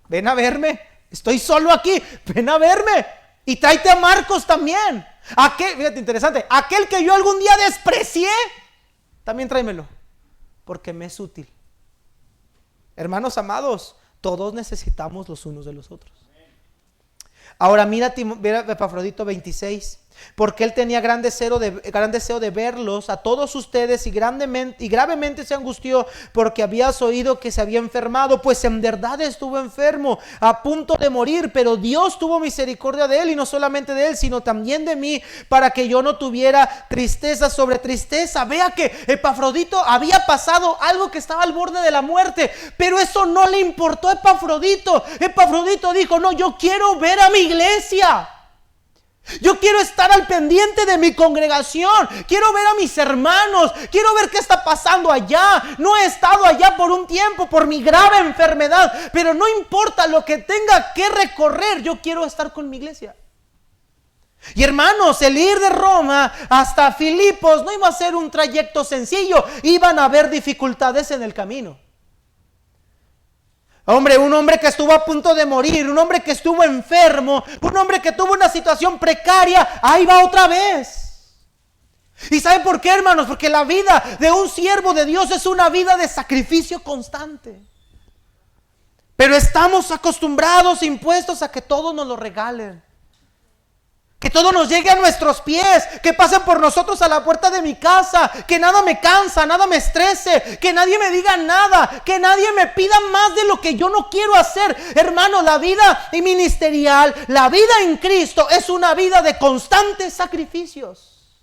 Ven a verme. Estoy solo aquí. Ven a verme. Y tráete a Marcos también. Fíjate, interesante. Aquel que yo algún día desprecié, también tráemelo, porque me es útil. Hermanos amados, todos necesitamos los unos de los otros. Ahora mira Epafrodito 26, porque él tenía gran deseo de verlos a todos ustedes, y gravemente se angustió porque habías oído que se había enfermado, pues en verdad estuvo enfermo, a punto de morir, pero Dios tuvo misericordia de él, y no solamente de él, sino también de mí, para que yo no tuviera tristeza sobre tristeza. Vea que Epafrodito había pasado algo que estaba al borde de la muerte, pero eso no le importó a Epafrodito. Epafrodito dijo: no, yo quiero ver a mi iglesia. Yo quiero estar al pendiente de mi congregación. Quiero ver a mis hermanos. Quiero ver qué está pasando allá. No he estado allá por un tiempo por mi grave enfermedad, pero no importa lo que tenga que recorrer, yo quiero estar con mi iglesia. Y hermanos, el ir de Roma hasta Filipos no iba a ser un trayecto sencillo. Iban a haber dificultades en el camino. Un hombre que estuvo a punto de morir, un hombre que estuvo enfermo, un hombre que tuvo una situación precaria, ahí va otra vez. ¿Y saben por qué, hermanos? Porque la vida de un siervo de Dios es una vida de sacrificio constante. Pero estamos acostumbrados, impuestos a que todo nos lo regalen, que todo nos llegue a nuestros pies, que pasen por nosotros a la puerta de mi casa, que nada me cansa, nada me estrese, que nadie me diga nada, que nadie me pida más de lo que yo no quiero hacer. Hermano, la vida ministerial, la vida en Cristo es una vida de constantes sacrificios.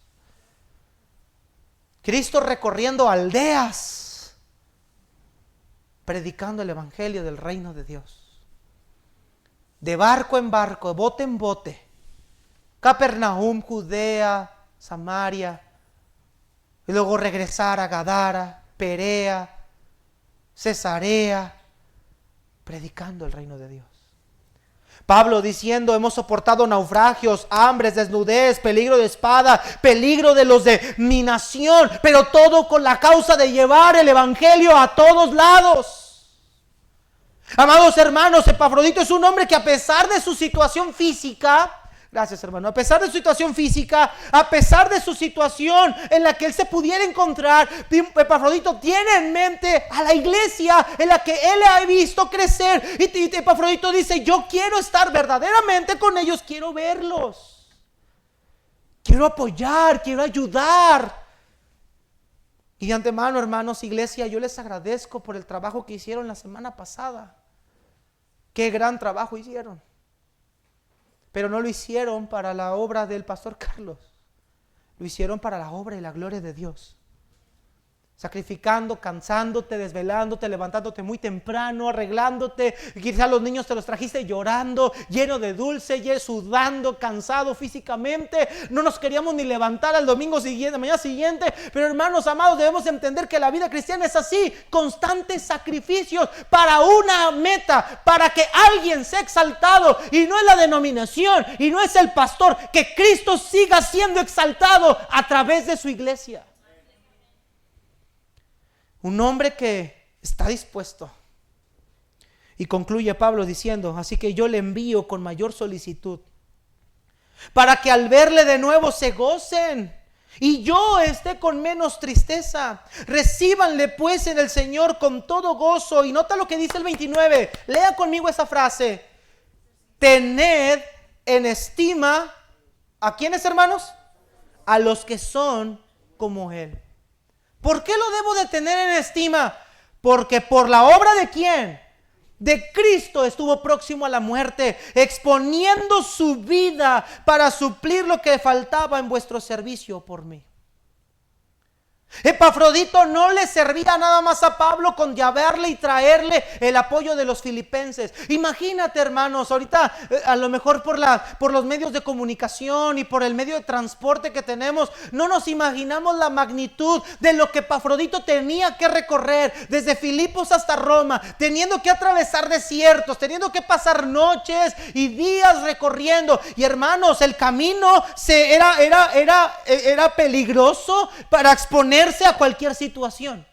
Cristo recorriendo aldeas, predicando el evangelio del reino de Dios. De barco en barco, bote en bote. Capernaum, Judea, Samaria. Y luego regresar a Gadara, Perea, Cesarea, predicando el reino de Dios. Pablo diciendo, hemos soportado naufragios, hambres, desnudez, peligro de espada, peligro de los de mi nación, pero todo con la causa de llevar el evangelio a todos lados. Amados hermanos, Epafrodito es un hombre que a pesar de su situación física, gracias hermano, a pesar de su situación física, a pesar de su situación en la que él se pudiera encontrar, Epafrodito tiene en mente a la iglesia en la que él ha visto crecer. Y Epafrodito dice, yo quiero estar verdaderamente con ellos, quiero verlos, quiero apoyar, quiero ayudar. Y de antemano, hermanos, iglesia, yo les agradezco por el trabajo que hicieron la semana pasada. Qué gran trabajo hicieron. Pero no lo hicieron para la obra del pastor Carlos. Lo hicieron para la obra y la gloria de Dios. Sacrificando, cansándote, desvelándote, levantándote muy temprano, arreglándote. Quizás los niños te los trajiste llorando, lleno de dulce, sudando, cansado físicamente. No nos queríamos ni levantar al domingo siguiente, mañana siguiente. Pero hermanos amados, debemos entender que la vida cristiana es así: constantes sacrificios para una meta, para que alguien sea exaltado. Y no es la denominación, y no es el pastor, que Cristo siga siendo exaltado a través de su iglesia. Un hombre que está dispuesto. Y concluye Pablo diciendo, así que yo le envío con mayor solicitud, para que al verle de nuevo se gocen y yo esté con menos tristeza. Recíbanle pues en el Señor con todo gozo. Y nota lo que dice el 29. Lea conmigo esa frase. Tened en estima, ¿a quiénes, hermanos? A los que son como Él. ¿Por qué lo debo de tener en estima? Porque por la obra de ¿quién? De Cristo estuvo próximo a la muerte, exponiendo su vida para suplir lo que faltaba en vuestro servicio por mí. Epafrodito no le servía nada más a Pablo con llevarle y traerle el apoyo de los filipenses. Imagínate, hermanos, ahorita a lo mejor por los medios de comunicación y por el medio de transporte que tenemos, no nos imaginamos la magnitud de lo que Epafrodito tenía que recorrer desde Filipos hasta Roma, teniendo que atravesar desiertos, teniendo que pasar noches y días recorriendo. Y hermanos, el camino era peligroso para exponer a cualquier situación.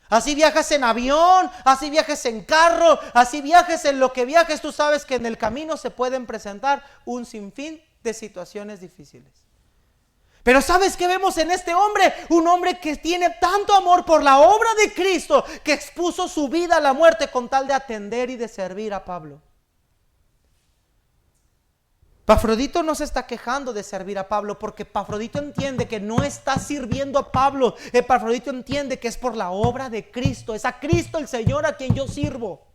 Así viajes en avión, así viajes en carro, así viajes en lo que viajes, tú sabes que en el camino se pueden presentar un sinfín de situaciones difíciles. Pero ¿sabes qué vemos en este hombre? Un hombre que tiene tanto amor por la obra de Cristo que expuso su vida a la muerte con tal de atender y de servir a Pablo. Epafrodito no se está quejando de servir a Pablo, porque Epafrodito entiende que no está sirviendo a Pablo. Epafrodito entiende que es por la obra de Cristo. Es a Cristo el Señor a quien yo sirvo.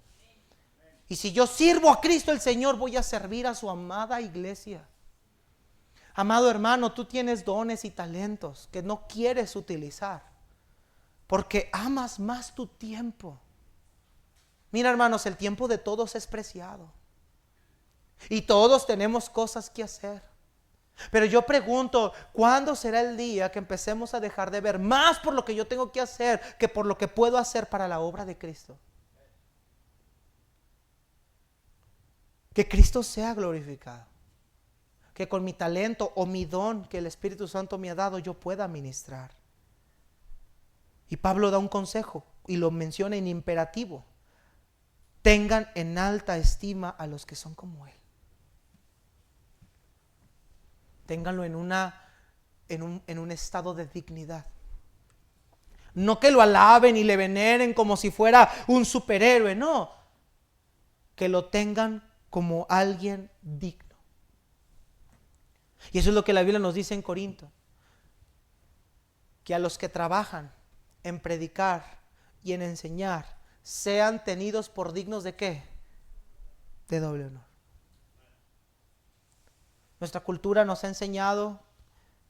Y si yo sirvo a Cristo el Señor, voy a servir a su amada iglesia. Amado hermano, tú tienes dones y talentos que no quieres utilizar porque amas más tu tiempo. Mira, hermanos, el tiempo de todos es preciado. Y todos tenemos cosas que hacer. Pero yo pregunto, ¿cuándo será el día que empecemos a dejar de ver más por lo que yo tengo que hacer que por lo que puedo hacer para la obra de Cristo? Que Cristo sea glorificado. Que con mi talento o mi don que el Espíritu Santo me ha dado yo pueda ministrar. Y Pablo da un consejo y lo menciona en imperativo. Tengan en alta estima a los que son como Él. Ténganlo en un estado de dignidad. No que lo alaben y le veneren como si fuera un superhéroe, no. Que lo tengan como alguien digno. Y eso es lo que la Biblia nos dice en Corinto, que a los que trabajan en predicar y en enseñar sean tenidos por dignos ¿de qué? De doble honor. Nuestra cultura nos ha enseñado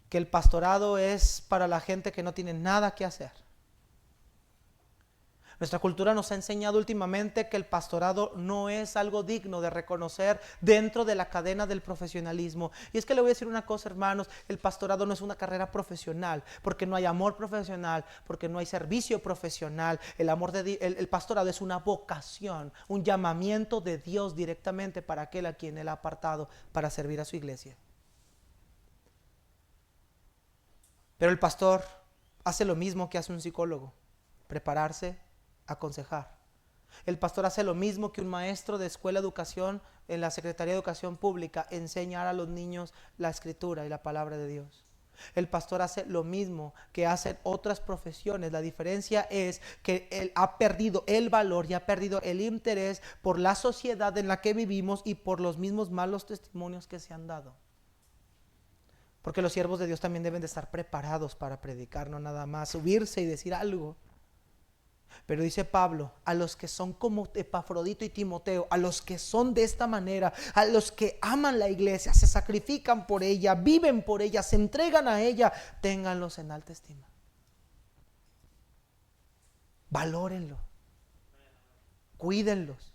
que el pastorado es para la gente que no tiene nada que hacer. Nuestra cultura nos ha enseñado últimamente que el pastorado no es algo digno de reconocer dentro de la cadena del profesionalismo. Y es que le voy a decir una cosa, hermanos, el pastorado no es una carrera profesional, porque no hay amor profesional, porque no hay servicio profesional. El pastorado es una vocación, un llamamiento de Dios directamente para aquel a quien Él ha apartado para servir a su iglesia. Pero el pastor hace lo mismo que hace un psicólogo: prepararse, aconsejar. El pastor hace lo mismo que un maestro de escuela de educación en la Secretaría de Educación Pública: enseñar a los niños la escritura y la palabra de Dios. El pastor hace lo mismo que hacen otras profesiones. La diferencia es que él ha perdido el valor y ha perdido el interés por la sociedad en la que vivimos y por los mismos malos testimonios que se han dado. Porque los siervos de Dios también deben de estar preparados para predicar, no nada más subirse y decir algo. Pero dice Pablo, a los que son como Epafrodito y Timoteo, a los que son de esta manera, a los que aman la iglesia, se sacrifican por ella, viven por ella, se entregan a ella, ténganlos en alta estima. Valórenlo, cuídenlos,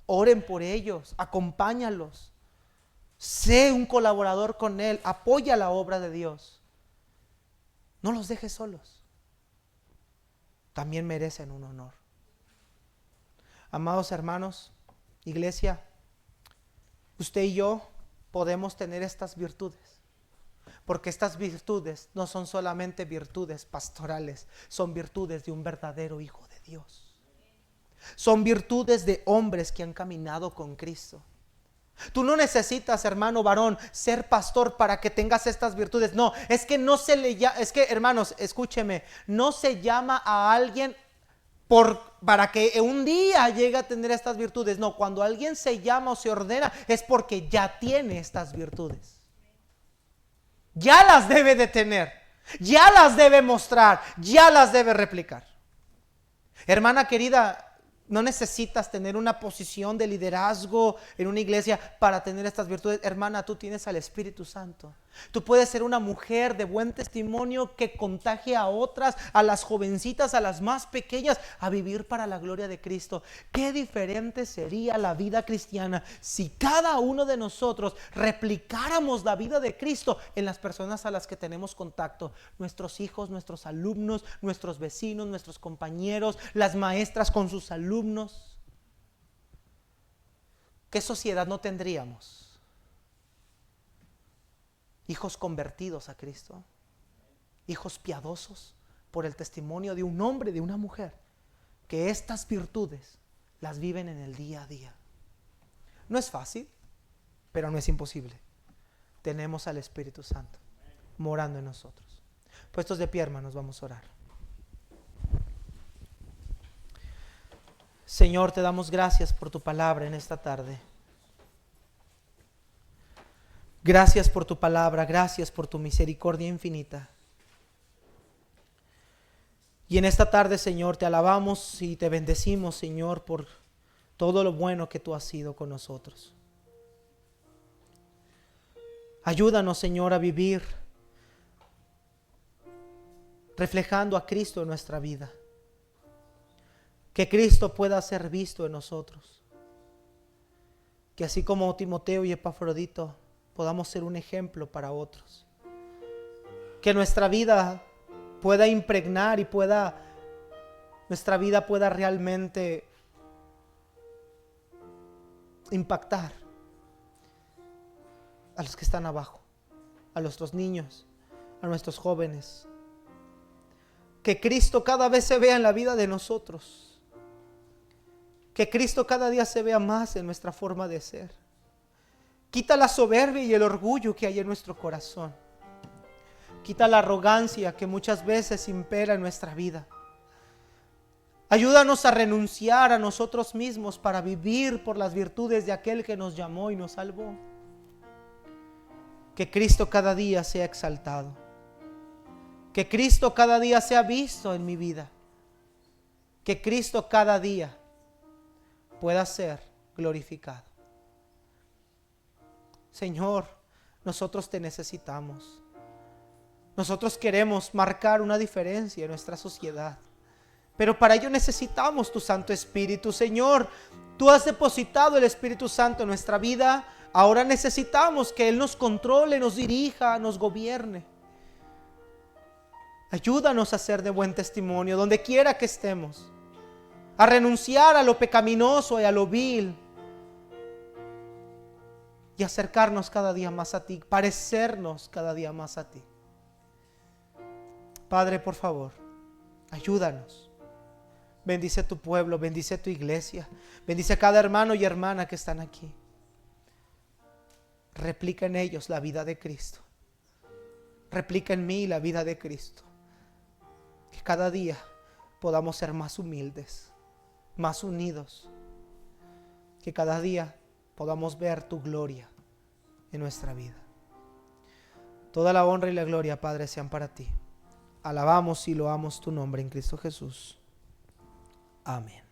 oren por ellos, acompáñalos. Sé un colaborador con Él, apoya la obra de Dios. No los dejes solos. También merecen un honor. Amados hermanos, iglesia, usted y yo podemos tener estas virtudes, porque estas virtudes no son solamente virtudes pastorales, son virtudes de un verdadero hijo de Dios. Son virtudes de hombres que han caminado con Cristo. Tú no necesitas, hermano varón, ser pastor para que tengas estas virtudes. No, es que no se le llama, es que, hermanos, escúcheme, no se llama a alguien para que un día llegue a tener estas virtudes. No, cuando alguien se llama o se ordena es porque ya tiene estas virtudes. Ya las debe de tener, ya las debe mostrar, ya las debe replicar. Hermana querida, no necesitas tener una posición de liderazgo en una iglesia para tener estas virtudes. Hermana, tú tienes al Espíritu Santo. Tú puedes ser una mujer de buen testimonio que contagie a otras, a las jovencitas, a las más pequeñas, a vivir para la gloria de Cristo. Qué diferente sería la vida cristiana si cada uno de nosotros replicáramos la vida de Cristo en las personas a las que tenemos contacto. Nuestros hijos, nuestros alumnos, nuestros vecinos, nuestros compañeros, las maestras con sus alumnos. ¿Qué sociedad no tendríamos? Hijos convertidos a Cristo, hijos piadosos por el testimonio de un hombre, de una mujer, que estas virtudes las viven en el día a día. No es fácil, pero no es imposible. Tenemos al Espíritu Santo morando en nosotros. Puestos de pie, hermanos, vamos a orar. Señor, te damos gracias por tu palabra en esta tarde. Gracias por tu palabra, gracias por tu misericordia infinita. Y en esta tarde, Señor, te alabamos y te bendecimos, Señor, por todo lo bueno que tú has sido con nosotros. Ayúdanos, Señor, a vivir reflejando a Cristo en nuestra vida. Que Cristo pueda ser visto en nosotros. Que así como Timoteo y Epafrodito podamos ser un ejemplo para otros. Que nuestra vida pueda impregnar y nuestra vida pueda realmente impactar a los que están abajo, a nuestros niños, a nuestros jóvenes. Que Cristo cada vez se vea en la vida de nosotros. Que Cristo cada día se vea más en nuestra forma de ser. Quita la soberbia y el orgullo que hay en nuestro corazón. Quita la arrogancia que muchas veces impera en nuestra vida. Ayúdanos a renunciar a nosotros mismos para vivir por las virtudes de aquel que nos llamó y nos salvó. Que Cristo cada día sea exaltado. Que Cristo cada día sea visto en mi vida. Que Cristo cada día pueda ser glorificado. Señor, nosotros te necesitamos. Nosotros queremos marcar una diferencia en nuestra sociedad. Pero para ello necesitamos tu Santo Espíritu. Señor, tú has depositado el Espíritu Santo en nuestra vida. Ahora necesitamos que Él nos controle, nos dirija, nos gobierne. Ayúdanos a ser de buen testimonio donde quiera que estemos. A renunciar a lo pecaminoso y a lo vil. Y acercarnos cada día más a ti. Parecernos cada día más a ti. Padre, por favor, ayúdanos. Bendice tu pueblo, bendice tu iglesia. Bendice a cada hermano y hermana que están aquí. Replica en ellos la vida de Cristo. Replica en mí la vida de Cristo. Que cada día podamos ser más humildes, más unidos. Que cada día podamos ver tu gloria en nuestra vida. Toda la honra y la gloria, Padre, sean para ti. Alabamos y loamos tu nombre en Cristo Jesús. Amén.